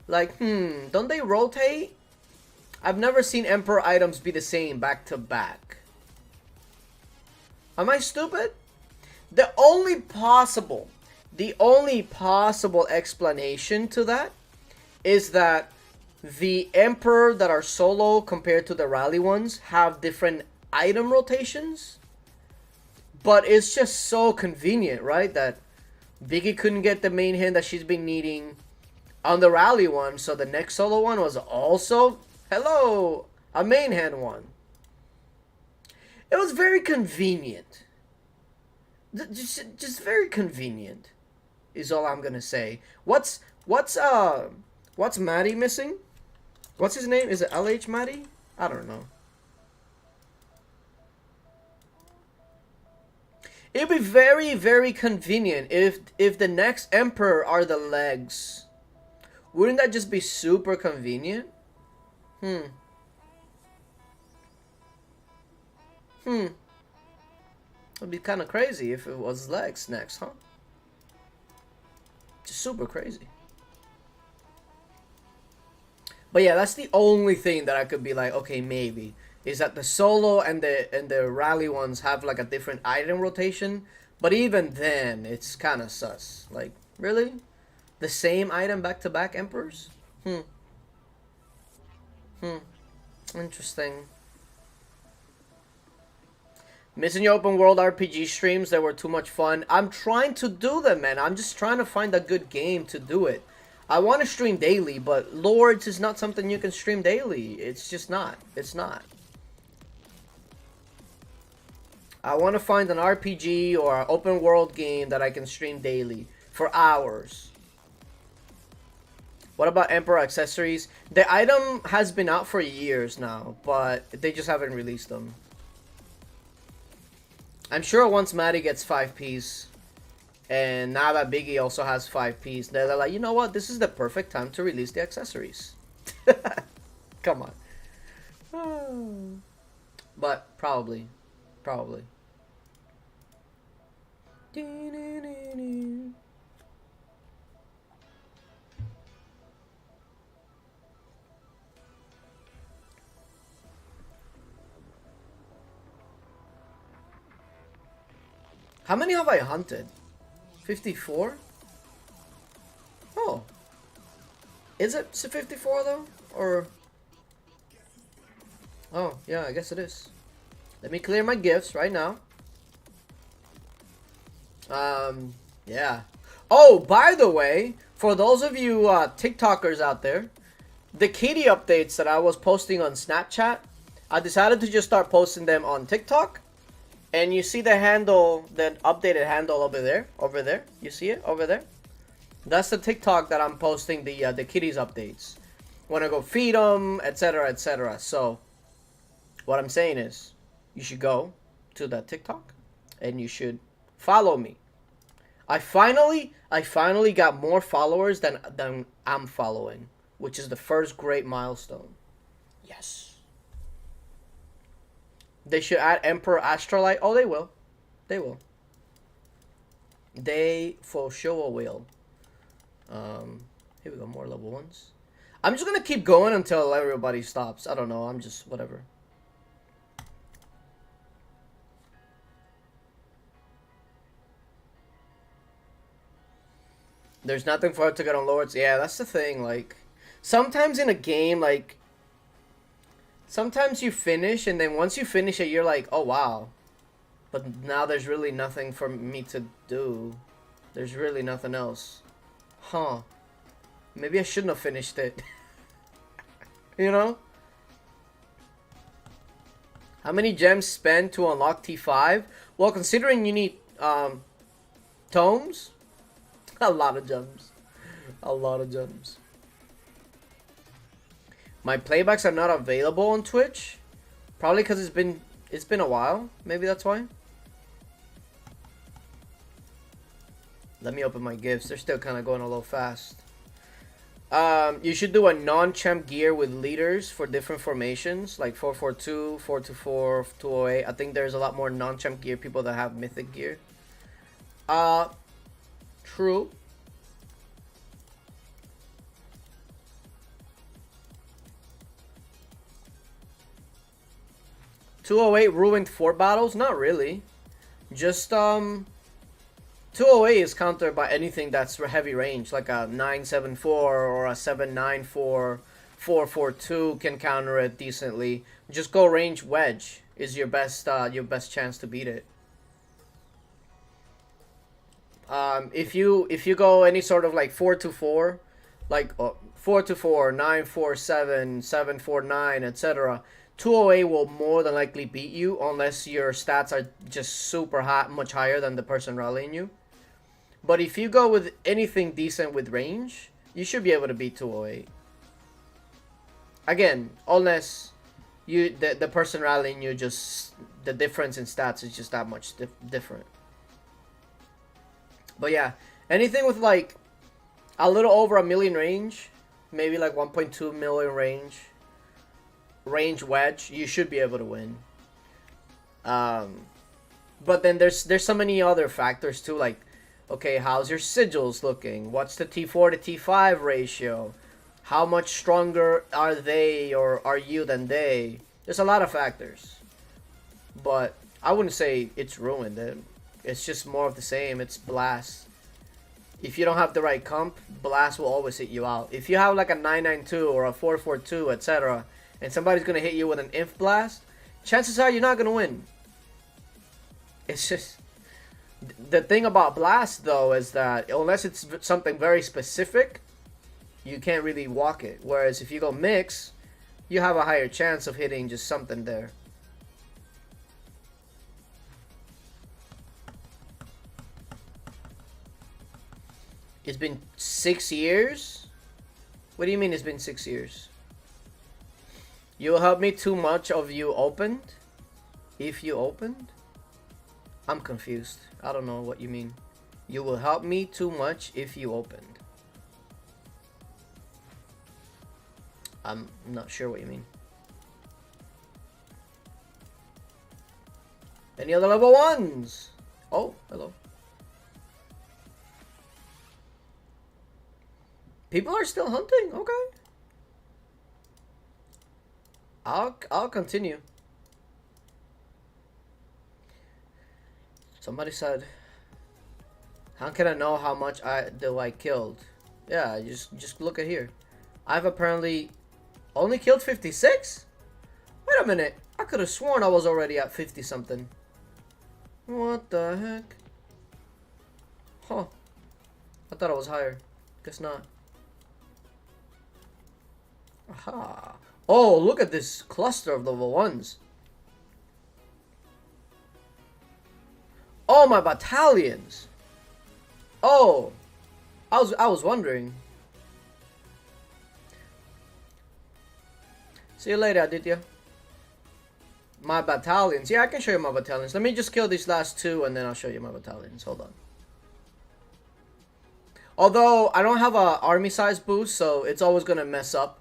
Speaker 1: Like, don't they rotate? I've never seen Emperor items be the same back to back. Am I stupid? The only possible explanation to that is that the Emperor that are solo compared to the rally ones have different item rotations. But it's just so convenient, right? That Biggie couldn't get the main hand that she's been needing on the rally one. So the next solo one was also, hello, a main hand one. It was very convenient. Just very convenient is all I'm gonna say. What's Maddie missing? What's his name? Is it LH Maddie? I don't know. It'd be very, very convenient if the next Emperor are the legs. Wouldn't that just be super convenient? Hmm. Hmm. It'd be kind of crazy if it was legs next, huh? Just super crazy. But yeah, that's the only thing that I could be like, okay, maybe. Is that the solo and the rally ones have like a different item rotation. But even then, it's kind of sus. Like, really? The same item back to back, Emperors? Hmm. Hmm. Interesting. Missing your open world RPG streams that were too much fun. I'm trying to do them, man. I'm just trying to find a good game to do it. I want to stream daily, but Lords is not something you can stream daily. It's just not. It's not. I want to find an RPG or an open world game that I can stream daily for hours. What about Emperor accessories? The item has been out for years now, but they just haven't released them. I'm sure once Maddie gets 5Ps, and now that Biggie also has 5Ps, they're like, you know what? This is the perfect time to release the accessories. Come on. But probably. Probably. How many have I hunted? 54? Oh. Is it 54 though? Or... Oh, yeah, I guess it is. Let me clear my gifts right now. Yeah. Oh, by the way, for those of you TikTokers out there, the kitty updates that I was posting on Snapchat, I decided to just start posting them on TikTok. And you see the handle, the updated handle over there? Over there? You see it? Over there? That's the TikTok that I'm posting the kitties updates. When I go feed them, etc., etc. So, what I'm saying is, you should go to that TikTok and you should follow me. I finally got more followers than I'm following, which is the first great milestone. Yes. They should add Emperor Astrolite. Oh, they will. They will. They for sure will. Here we go. More level 1s. I'm just gonna keep going until everybody stops. I don't know. I'm just whatever. There's nothing for it to get on Lords. Yeah, that's the thing. Like, sometimes in a game, like, sometimes you finish, and then once you finish it, you're like, oh, wow. But now there's really nothing for me to do. There's really nothing else. Huh. Maybe I shouldn't have finished it. You know? How many gems spent to unlock T5? Well, considering you need, tomes, a lot of gems. A lot of gems. My playbacks are not available on Twitch. Probably because it's been a while. Maybe that's why. Let me open my gifts. They're still kind of going a little fast. You should do a non-champ gear with leaders for different formations, like 442, 424, 208. I think there's a lot more non-champ gear people that have mythic gear. True. .208 ruined 4 battles? Not really. Just 208 is countered by anything that's heavy range, like a 974 or a 794. 442 can counter it decently. Just go range wedge is your best chance to beat it. If you go any sort of like 424, like 424, 947, 749, etc., 208 will more than likely beat you unless your stats are just super high, much higher than the person rallying you. But if you go with anything decent with range, you should be able to beat 208. Again, unless the person rallying you, just the difference in stats is just that much different. But yeah, anything with like a little over a million range, maybe like 1.2 million range, range wedge, you should be able to win. But then there's so many other factors too, like, okay, how's your sigils looking? What's the T4 to T5 ratio? How much stronger are they or are you than they? There's a lot of factors. But I wouldn't say it's ruined. It's just more of the same. It's blast. If you don't have the right comp, blast will always hit you out. If you have like a 992 or a 442, etc., and somebody's gonna hit you with an inf blast, chances are you're not gonna win. It's just the thing about blast though is that unless it's something very specific, you can't really walk it. Whereas if you go mix, you have a higher chance of hitting just something there. It's been 6 years? What do you mean it's been 6 years? You will help me too much of you opened? If you opened? I'm confused. I don't know what you mean. You will help me too much if you opened. I'm not sure what you mean. Any other level 1s? Oh, hello. People are still hunting. Okay. I'll continue. Somebody said, how can I know how much I killed? Yeah, just look at here. I've apparently only killed 56? Wait a minute. I could have sworn I was already at 50 something. What the heck? Huh. I thought I was higher. Guess not. Aha. Oh, look at this cluster of level 1s. Oh, my battalions. Oh. I was wondering. See you later, Aditya. My battalions. Yeah, I can show you my battalions. Let me just kill these last 2 and then I'll show you my battalions. Hold on. Although, I don't have a army size boost, so it's always going to mess up.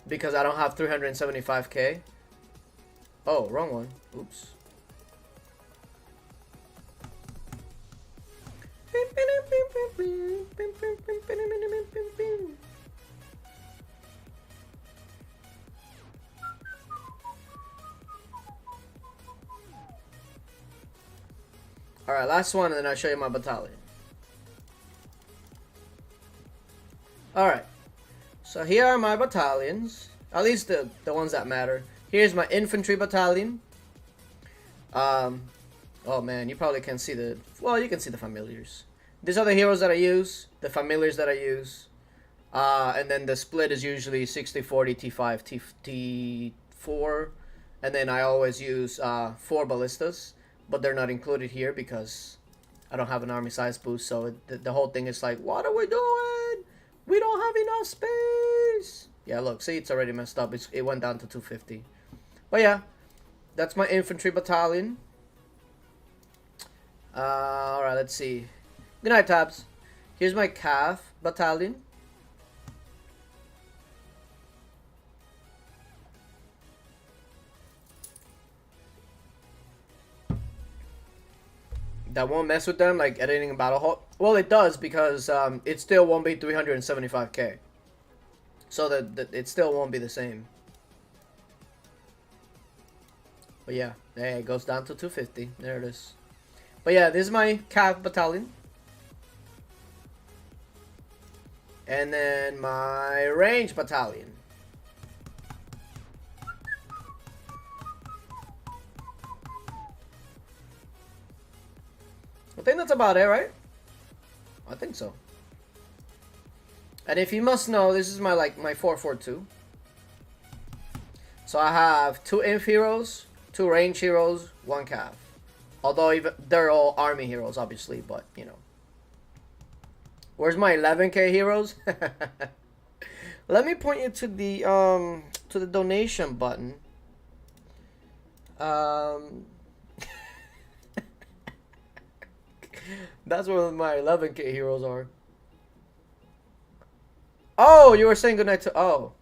Speaker 1: Because I don't have 375k. Oh, wrong one. Oops. Alright, last one and then I'll show you my battalion. Alright. So here are my battalions. At least the ones that matter. Here's my infantry battalion. Oh man, you probably can't see the... Well, you can see the familiars. These are the heroes that I use. The familiars that I use. And then the split is usually 60-40, T5, T4. And then I always use 4 ballistas. But they're not included here because I don't have an army size boost. So the whole thing is like, what are we doing? We don't have enough space. Yeah, look, see, it's already messed up. It went down to 250. But yeah, that's my infantry battalion. Alright, let's see. Good night, Tabs. Here's my Cav battalion. That won't mess with them, like editing a battle halt. Well, it does because it still won't be 375k. So that it still won't be the same. But yeah, there it goes down to 250. There it is. But yeah, this is my Cav battalion. And then my range battalion. I think that's about it, right? I think so. And if you must know, this is my my 442. So I have 2 inf heroes, 2 range heroes, 1 cav. Although even they're all army heroes, obviously, but you know. Where's my 11k heroes? Let me point you to the donation button. That's where my 11k heroes are. Oh, you were saying goodnight to... Oh.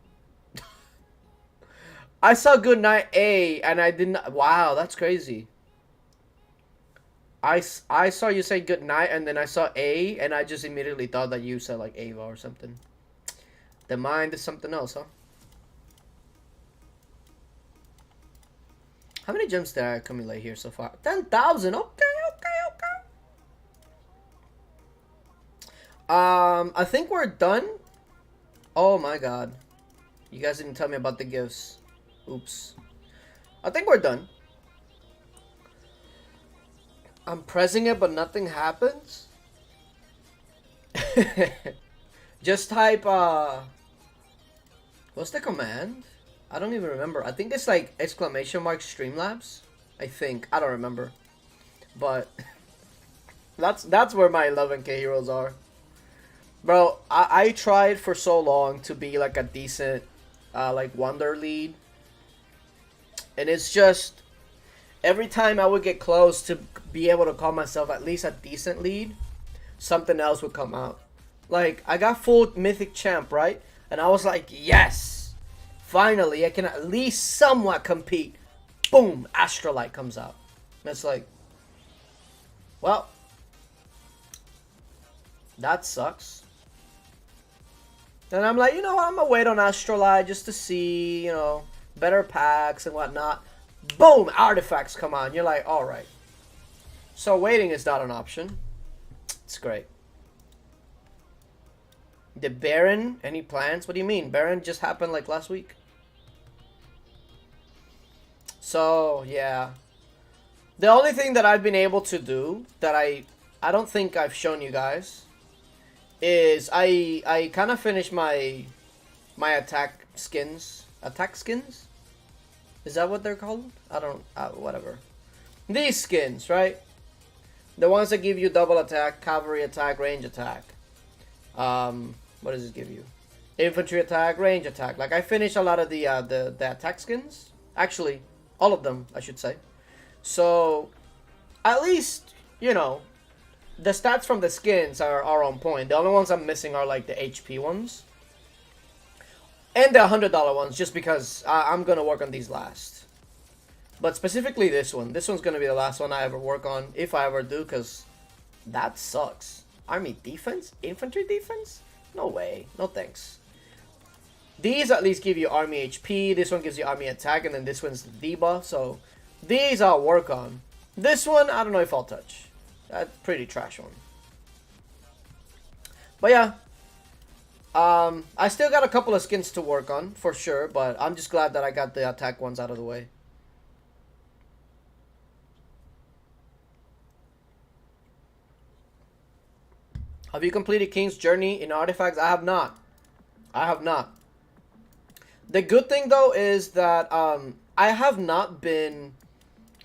Speaker 1: I saw Good Night A, and I didn't. Wow, that's crazy. I saw you say Good Night, and then I saw A, and I just immediately thought that you said like Ava or something. The mind is something else, huh? How many gems did I accumulate here so far? 10,000. Okay. I think we're done. Oh my god. You guys didn't tell me about the gifts. Oops. I think we're done. I'm pressing it, but nothing happens. Just type, what's the command? I don't even remember. I think it's like exclamation mark Streamlabs. I think. I don't remember. But that's where my 11k heroes are. Bro, I tried for so long to be like a decent like Wonder lead. And it's just every time I would get close to be able to call myself at least a decent lead, something else would come out. Like, I got full Mythic Champ, right? And I was like, yes! Finally, I can at least somewhat compete. Boom! Astrolight comes out. And it's like, well, that sucks. And I'm like, you know what? I'm going to wait on Astrolight just to see, you know, better packs and whatnot. Boom! Artifacts come on. You're like, alright. So waiting is not an option. It's great. The Baron? Any plans? What do you mean? Baron just happened like last week. So, yeah. The only thing that I've been able to do that I don't think I've shown you guys is I kind of finished my attack skins. Attack skins? Is that what they're called? I don't... whatever. These skins, right? The ones that give you double attack, cavalry attack, range attack. What does it give you? Infantry attack, range attack. Like, I finished a lot of the attack skins. Actually, all of them, I should say. So, at least, you know, the stats from the skins are on point. The only ones I'm missing are, like, the HP ones. And the $100 ones, just because I'm going to work on these last. But specifically this one. This one's going to be the last one I ever work on, if I ever do, because that sucks. Army defense? Infantry defense? No way. No thanks. These at least give you army HP. This one gives you army attack, and then this one's the debuff. So these I'll work on. This one, I don't know if I'll touch. That's pretty trash one. But yeah. I still got a couple of skins to work on, for sure, but I'm just glad that I got the attack ones out of the way. Have you completed King's Journey in Artifacts? I have not. I have not. The good thing, though, is that I have not been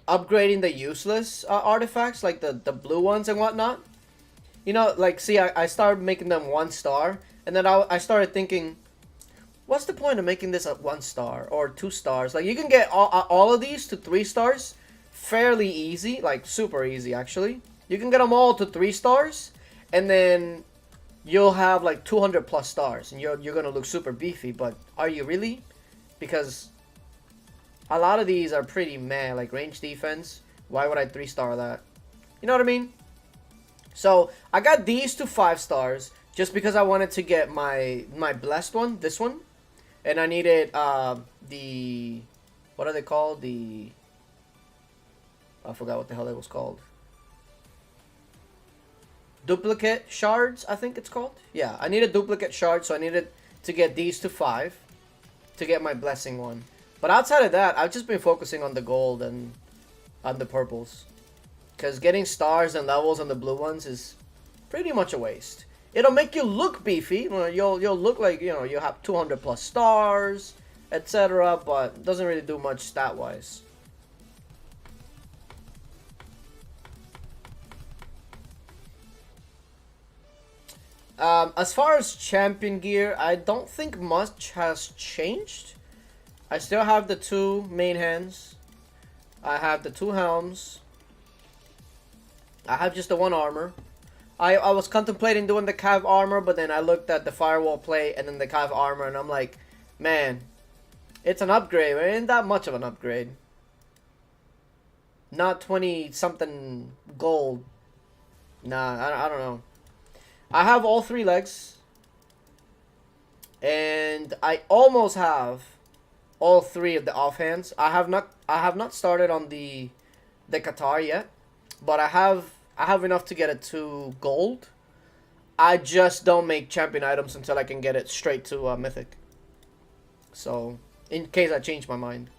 Speaker 1: upgrading the useless artifacts, like the blue ones and whatnot. You know, like, see, I started making them 1 star. And then I started thinking, what's the point of making this a 1 star or 2 stars? Like, you can get all of these to 3 stars fairly easy, like super easy actually. You can get them all to 3 stars, and then you'll have like 200 plus stars, and you're gonna look super beefy. But are you really? Because a lot of these are pretty meh, like range defense. Why would I 3-star that? You know what I mean? So I got these to 5 stars. Just because I wanted to get my blessed one, this one. And I needed the... What are they called? The... I forgot what the hell it was called. Duplicate shards, I think it's called. Yeah, I needed duplicate shards, so I needed to get these to 5 to get my blessing one. But outside of that, I've just been focusing on the gold and on the purples. Because getting stars and levels on the blue ones is pretty much a waste. It'll make you look beefy. You'll look like, you know, you have 200 plus stars, etc. But it doesn't really do much stat-wise. As far as champion gear, I don't think much has changed. I still have the 2 main hands. I have the 2 helms. I have just the 1 armor. I was contemplating doing the Cav armor, but then I looked at the firewall plate and then the Cav armor, and I'm like, man, It's an upgrade, but it ain't that much of an upgrade. Not 20 something gold. Nah, I don't know. I have all 3 legs. And I almost have all 3 of the offhands. I have not started on the Qatar yet, but I have enough to get it to gold. I just don't make champion items until I can get it straight to mythic. So, in case I change my mind.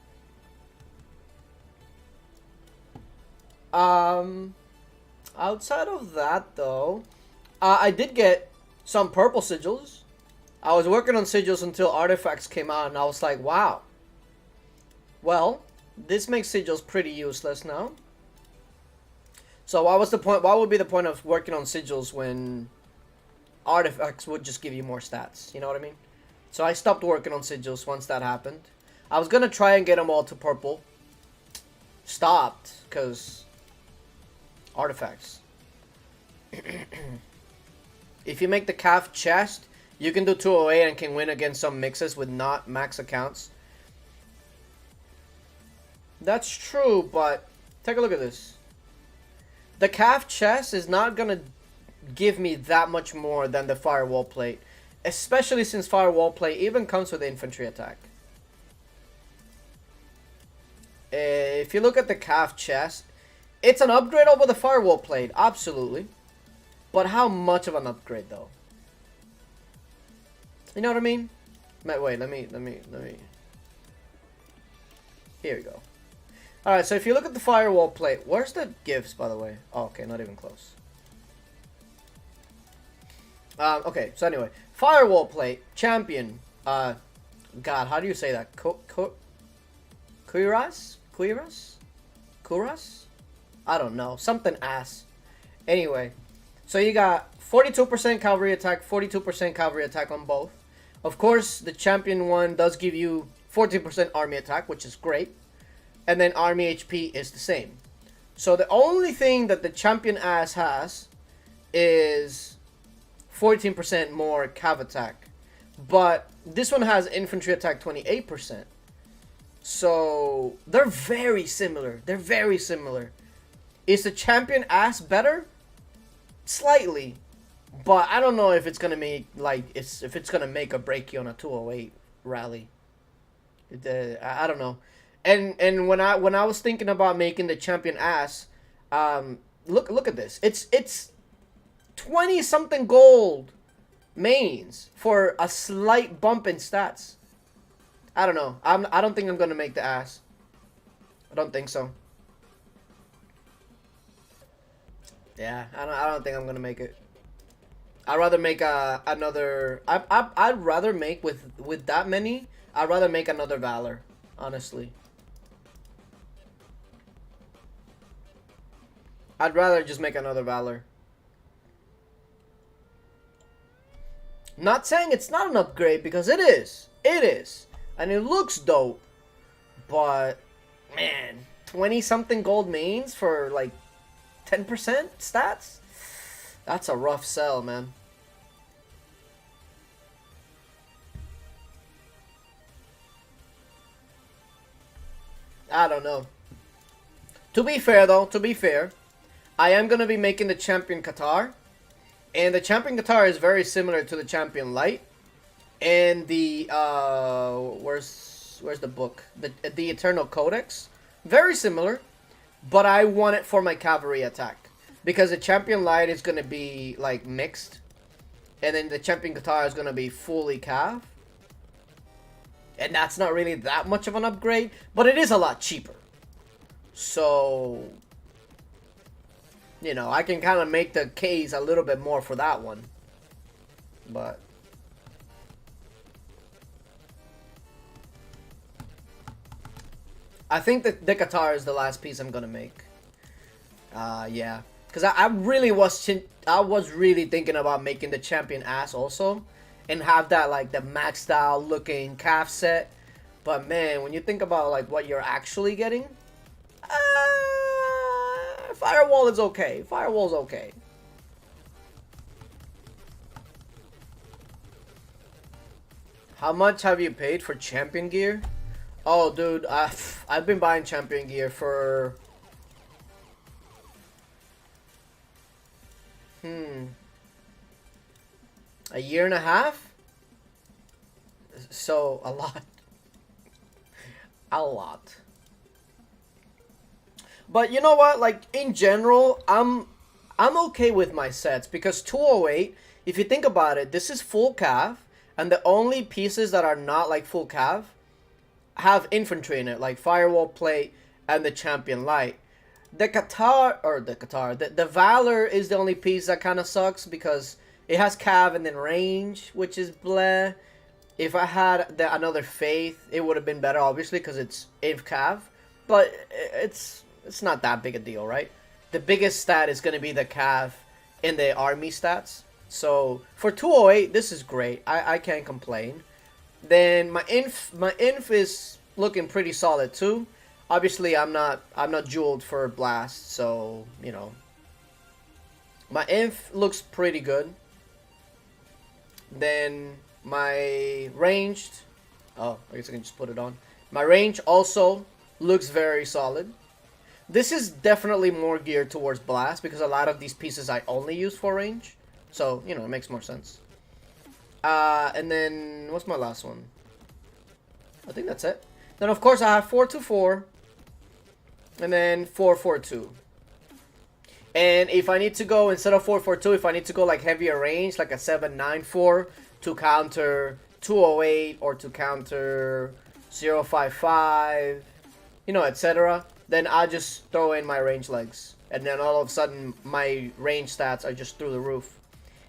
Speaker 1: Outside of that though, I did get some purple sigils. I was working on sigils until artifacts came out, and I was like, wow. Well, this makes sigils pretty useless now. So what was the point? What would be the point of working on sigils when artifacts would just give you more stats? You know what I mean? So I stopped working on sigils once that happened. I was gonna try and get them all to purple. Stopped because artifacts. If you make the calf chest, you can do 208 and can win against some mixes with not max accounts. That's true, but take a look at this. The calf chest is not gonna give me that much more than the firewall plate, especially since firewall plate even comes with infantry attack. If you look at the calf chest, it's an upgrade over the firewall plate, absolutely. But how much of an upgrade though? You know what I mean? Wait, let me. Here we go. Alright, so if you look at the firewall plate, where's the gifts, by the way? Oh, okay, not even close. Okay, so anyway, firewall plate, champion, God, how do you say that? Kuiras? I don't know, something ass. Anyway, so you got 42% cavalry attack, 42% cavalry attack on both. Of course, the champion one does give you 14% army attack, which is great. And then army HP is the same. So the only thing that the champion ass has is 14% more cav attack. But this one has infantry attack 28%. So they're very similar. They're very similar. Is the champion ass better? Slightly. But I don't know if it's gonna make if it's gonna make or break you on a 208 rally. I don't know. And when I was thinking about making the champion ass, look at this. It's 20 something gold mains for a slight bump in stats. I don't know. I don't think I'm gonna make the ass. I don't think so. Yeah, I don't think I'm gonna make it. I'd rather make another. I'd rather make with that many. I'd rather make another Valor, honestly. I'd rather just make another Valor. Not saying it's not an upgrade, because it is. It is. And it looks dope. But, man, 20 something gold mains for like 10% stats? That's a rough sell, man. I don't know. To be fair, though, I am going to be making the Champion Qatar. And the Champion Qatar is very similar to the Champion Light. And the, where's the book? The Eternal Codex. Very similar. But I want it for my cavalry attack. Because the Champion Light is going to be, like, mixed. And then the Champion Qatar is going to be fully cav. And that's not really that much of an upgrade. But it is a lot cheaper. So, you know, I can kind of make the case a little bit more for that one. But I think that the Qatar is the last piece I'm gonna make. Yeah, because I really was really thinking about making the champion ass also, and have that like the max style looking calf set. But man, when you think about like what you're actually getting, Firewall is okay. Firewall's okay. How much have you paid for champion gear? Oh, dude, I've been buying champion gear for a year and a half. So a lot, a lot. But you know what? Like in general, I'm okay with my sets because 208. If you think about it, this is full cav, and the only pieces that are not like full cav have infantry in it, like firewall plate and the champion light. The Valor is the only piece that kind of sucks because it has cav and then range, which is bleh. If I had another faith, it would have been better, obviously, because it's inf cav. But it's not that big a deal, right? The biggest stat is going to be the cav in the army stats. So for 208, this is great. I can't complain. Then my inf is looking pretty solid too. Obviously, I'm not jeweled for blast, so you know. My inf looks pretty good. Then my ranged, oh, I guess I can just put it on. My range also looks very solid. This is definitely more geared towards blast because a lot of these pieces I only use for range. So, you know, it makes more sense. And then, what's my last one? I think that's it. Then, of course, I have 424. And then 442. And if I need to go, instead of 442, if I need to go like heavier range, like a 794 to counter 208 or to counter 055, you know, etc., then I just throw in my range legs. And then all of a sudden, my range stats are just through the roof.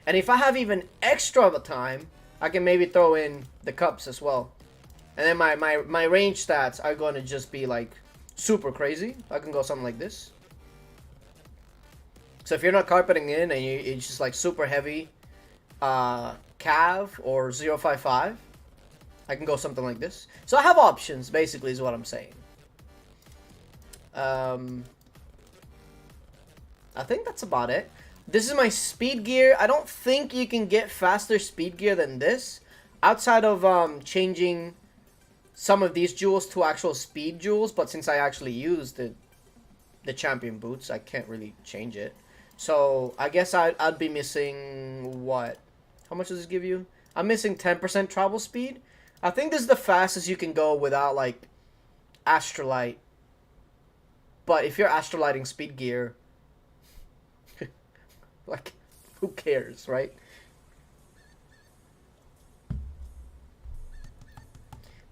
Speaker 1: And if I have even extra of a time, I can maybe throw in the cups as well. And then my range stats are going to just be like super crazy. I can go something like this. So if you're not carpeting in and it's just like super heavy cav or 055, I can go something like this. So I have options, basically, is what I'm saying. I think that's about it. This is my speed gear. I don't think you can get faster speed gear than this. Outside of changing some of these jewels to actual speed jewels. But since I actually used the champion boots, I can't really change it. So I guess I'd be missing what? How much does this give you? I'm missing 10% travel speed. I think this is the fastest you can go without like Astrolite. But if you're Astrolighting speed gear, like, who cares, right?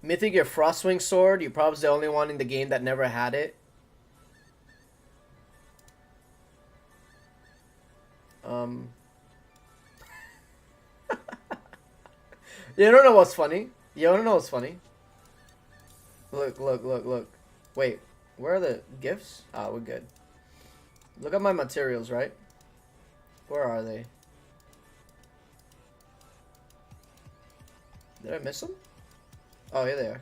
Speaker 1: Mythic Gear Frostwing Sword. You're probably the only one in the game that never had it. You don't know what's funny? You don't know what's funny? Look, look, look, look. Wait, where are the gifts? Ah, we're good. Look at my materials, right? Where are they? Did I miss them? Oh, here they are.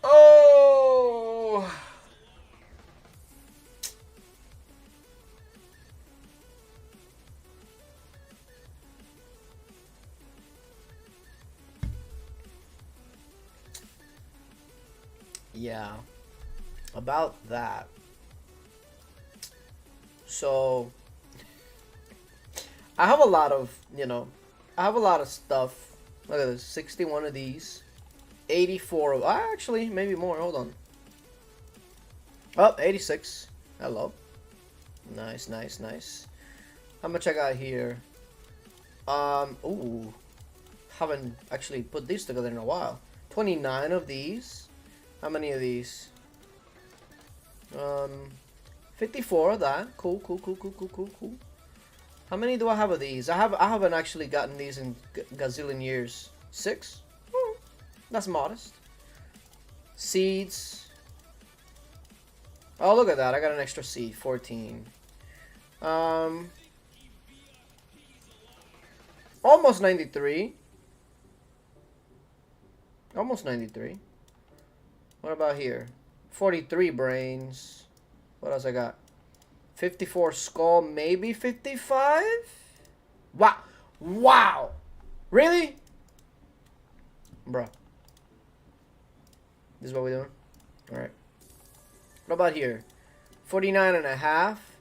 Speaker 1: Oh! Yeah. About that. So, I have a lot of, you know, I have a lot of stuff. Look at this, 61 of these. 84 of, actually, maybe more, hold on. Oh, 86. Hello. Nice, nice, nice. How much I got here? Ooh. Haven't actually put these together in a while. 29 of these. How many of these? 54 of that. Cool, cool, cool, cool, cool, cool, cool. How many do I have of these? I haven't actually gotten these in gazillion years. 6? That's modest. Seeds. Oh, look at that. I got an extra seed. 14. Almost 93. Almost 93. What about here? 43 brains. What else I got? 54 skull, maybe 55? Wow. Wow. Really? Bruh. This is what we're doing? Alright. What about here? 49 and a half.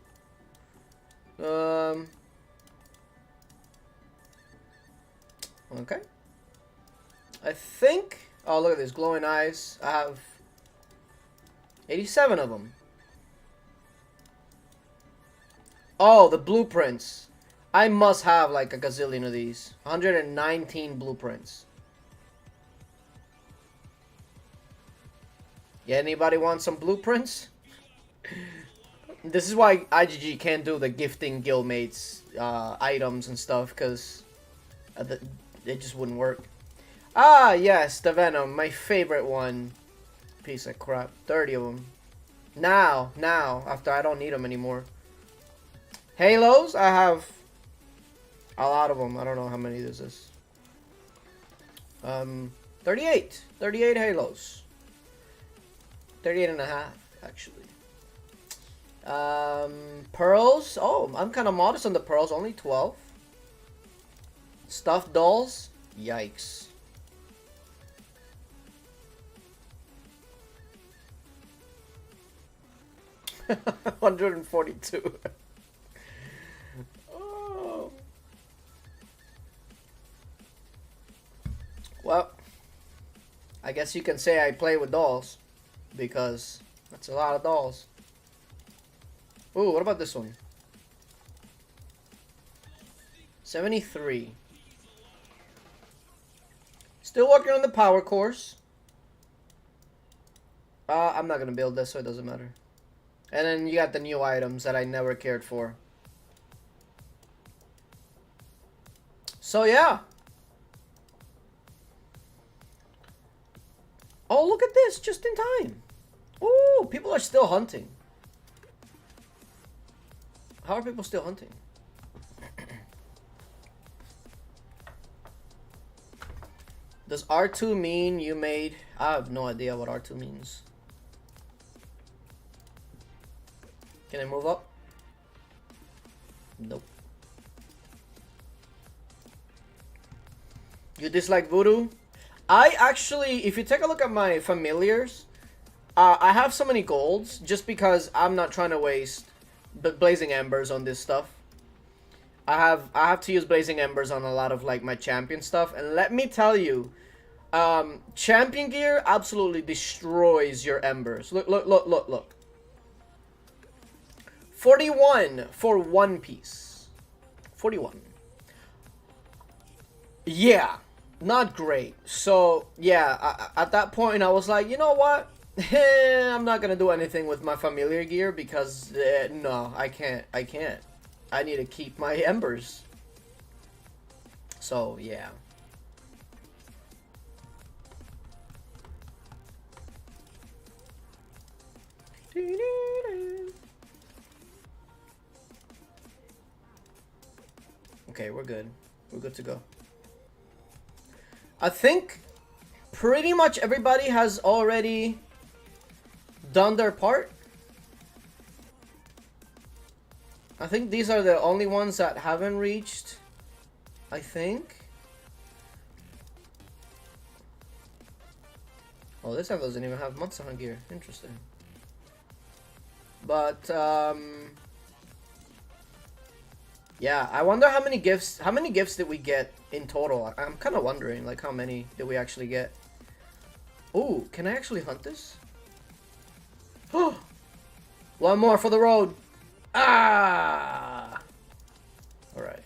Speaker 1: Okay. I think... Oh, look at this. Glowing eyes. I have 87 of them. Oh, the blueprints. I must have like a gazillion of these. 119 blueprints. Yeah, anybody want some blueprints? This is why IGG can't do the gifting guildmates items and stuff, because it just wouldn't work. Ah, yes, the Venom, my favorite one. Piece of crap. 30 of them. Now, after I don't need them anymore. Halos, I have a lot of them. I don't know how many this is. 38. 38 Halos. 38 and a half, actually. Pearls. Oh, I'm kind of modest on the pearls. Only 12. Stuffed dolls. Yikes. $142. Oh. Well, I guess you can say I play with dolls, because that's a lot of dolls. Ooh, what about this one? 73. Still working on the power course. I'm not gonna build this, so it doesn't matter. And then you got the new items that I never cared for. So yeah. Oh, look at this, just in time. Ooh, people are still hunting. How are people still hunting? Does R2 mean you made... I have no idea what R2 means. Can I move up? Nope. You dislike voodoo? I actually, if you take a look at my familiars, I have so many golds just because I'm not trying to waste blazing embers on this stuff. I have to use blazing embers on a lot of like my champion stuff, and let me tell you, champion gear absolutely destroys your embers. Look. 41 for one piece. 41. Yeah, not great. So yeah, at that point I was like, you know what? I'm not gonna do anything with my familiar gear because no, I can't. I need to keep my embers. So yeah. Okay, we're good. We're good to go. I think pretty much everybody has already done their part. I think these are the only ones that haven't reached, I think. Oh, this one doesn't even have Monster Hunt gear. Interesting. But, yeah, I wonder how many gifts did we get in total? I'm kind of wondering, like, how many did we actually get? Ooh, can I actually hunt this? Oh, one more for the road. Ah! Alright.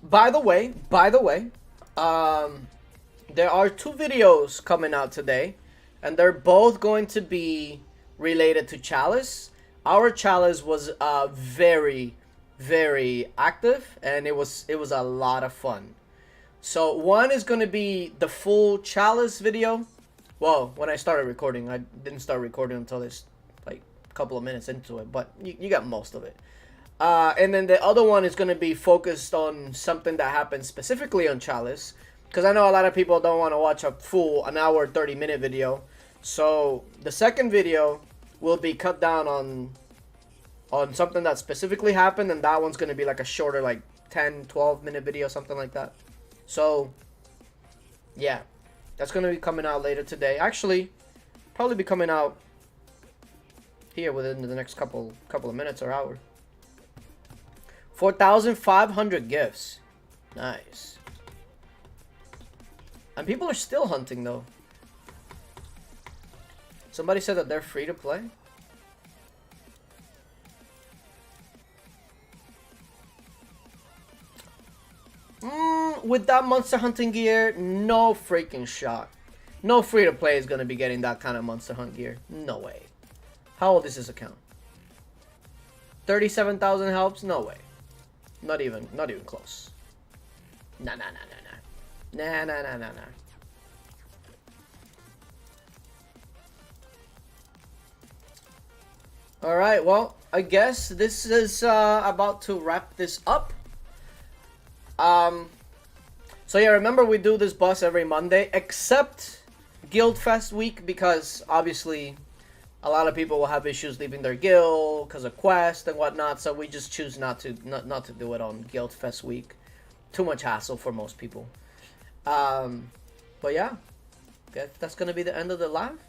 Speaker 1: By the way, there are 2 videos coming out today, and they're both going to be related to Chalice. Our Chalice was very, very active, and it was a lot of fun. So one is going to be the full Chalice video. Well, when I started recording, I didn't start recording until this, like, a couple of minutes into it, but you got most of it. And then the other one is going to be focused on something that happened specifically on Chalice, because I know a lot of people don't want to watch a full an hour 30-minute video. So the second video will be cut down on on something that specifically happened, and that one's going to be like a shorter, like 10, 12-minute video, something like that. So, yeah. That's going to be coming out later today. Actually, probably be coming out here within the next couple of minutes or hour. 4,500 gifts. Nice. And people are still hunting, though. Somebody said that they're free to play. With that monster hunting gear, no freaking shot. No free to play is gonna be getting that kind of monster hunt gear. No way. How old is this account? 37,000 helps? No way. Not even close. Nah. Alright, well, I guess this is about to wrap this up. So yeah, remember we do this bus every Monday, except Guildfest week, because obviously a lot of people will have issues leaving their guild because of quest and whatnot, so we just choose not to do it on Guildfest week. Too much hassle for most people. But yeah, that's gonna be the end of the live.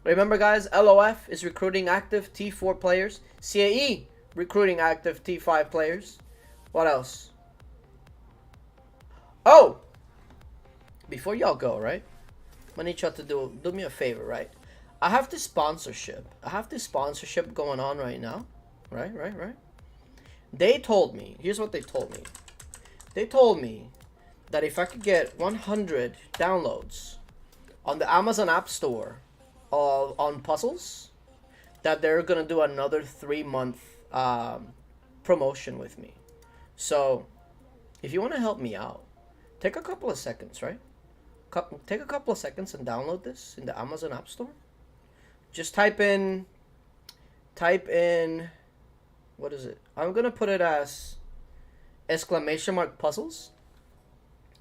Speaker 1: Remember guys, LOF is recruiting active T4 players. CAE recruiting active T5 players. What else? Oh! Before y'all go, right? I need y'all to do me a favor, right? I have this sponsorship. Going on right now. Right? They told me, here's what they told me. They told me that if I could get 100 downloads on the Amazon App Store on puzzles, that they're gonna do another 3-month promotion with me. So, if you want to help me out, take a couple of seconds, right? Take a couple of seconds and download this in the Amazon App Store. Just type in, what is it? I'm going to put it as !puzzles.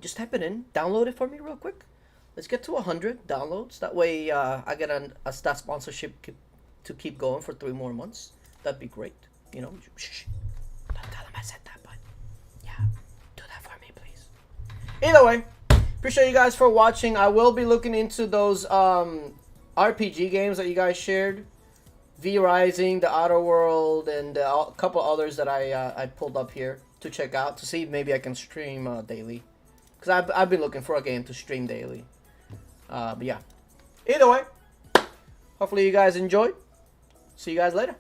Speaker 1: Just type it in, download it for me real quick. Let's get to 100 downloads. That way I get a stat sponsorship to keep going for 3 more months. That'd be great. You know, shh. Don't tell them I said that, but yeah, do that for me, please. Either way, appreciate you guys for watching. I will be looking into those RPG games that you guys shared. V-Rising, The Outer World, and a couple others that I pulled up here to check out, to see if maybe I can stream daily. Because I've been looking for a game to stream daily. But yeah. Either way, hopefully you guys enjoyed. See you guys later.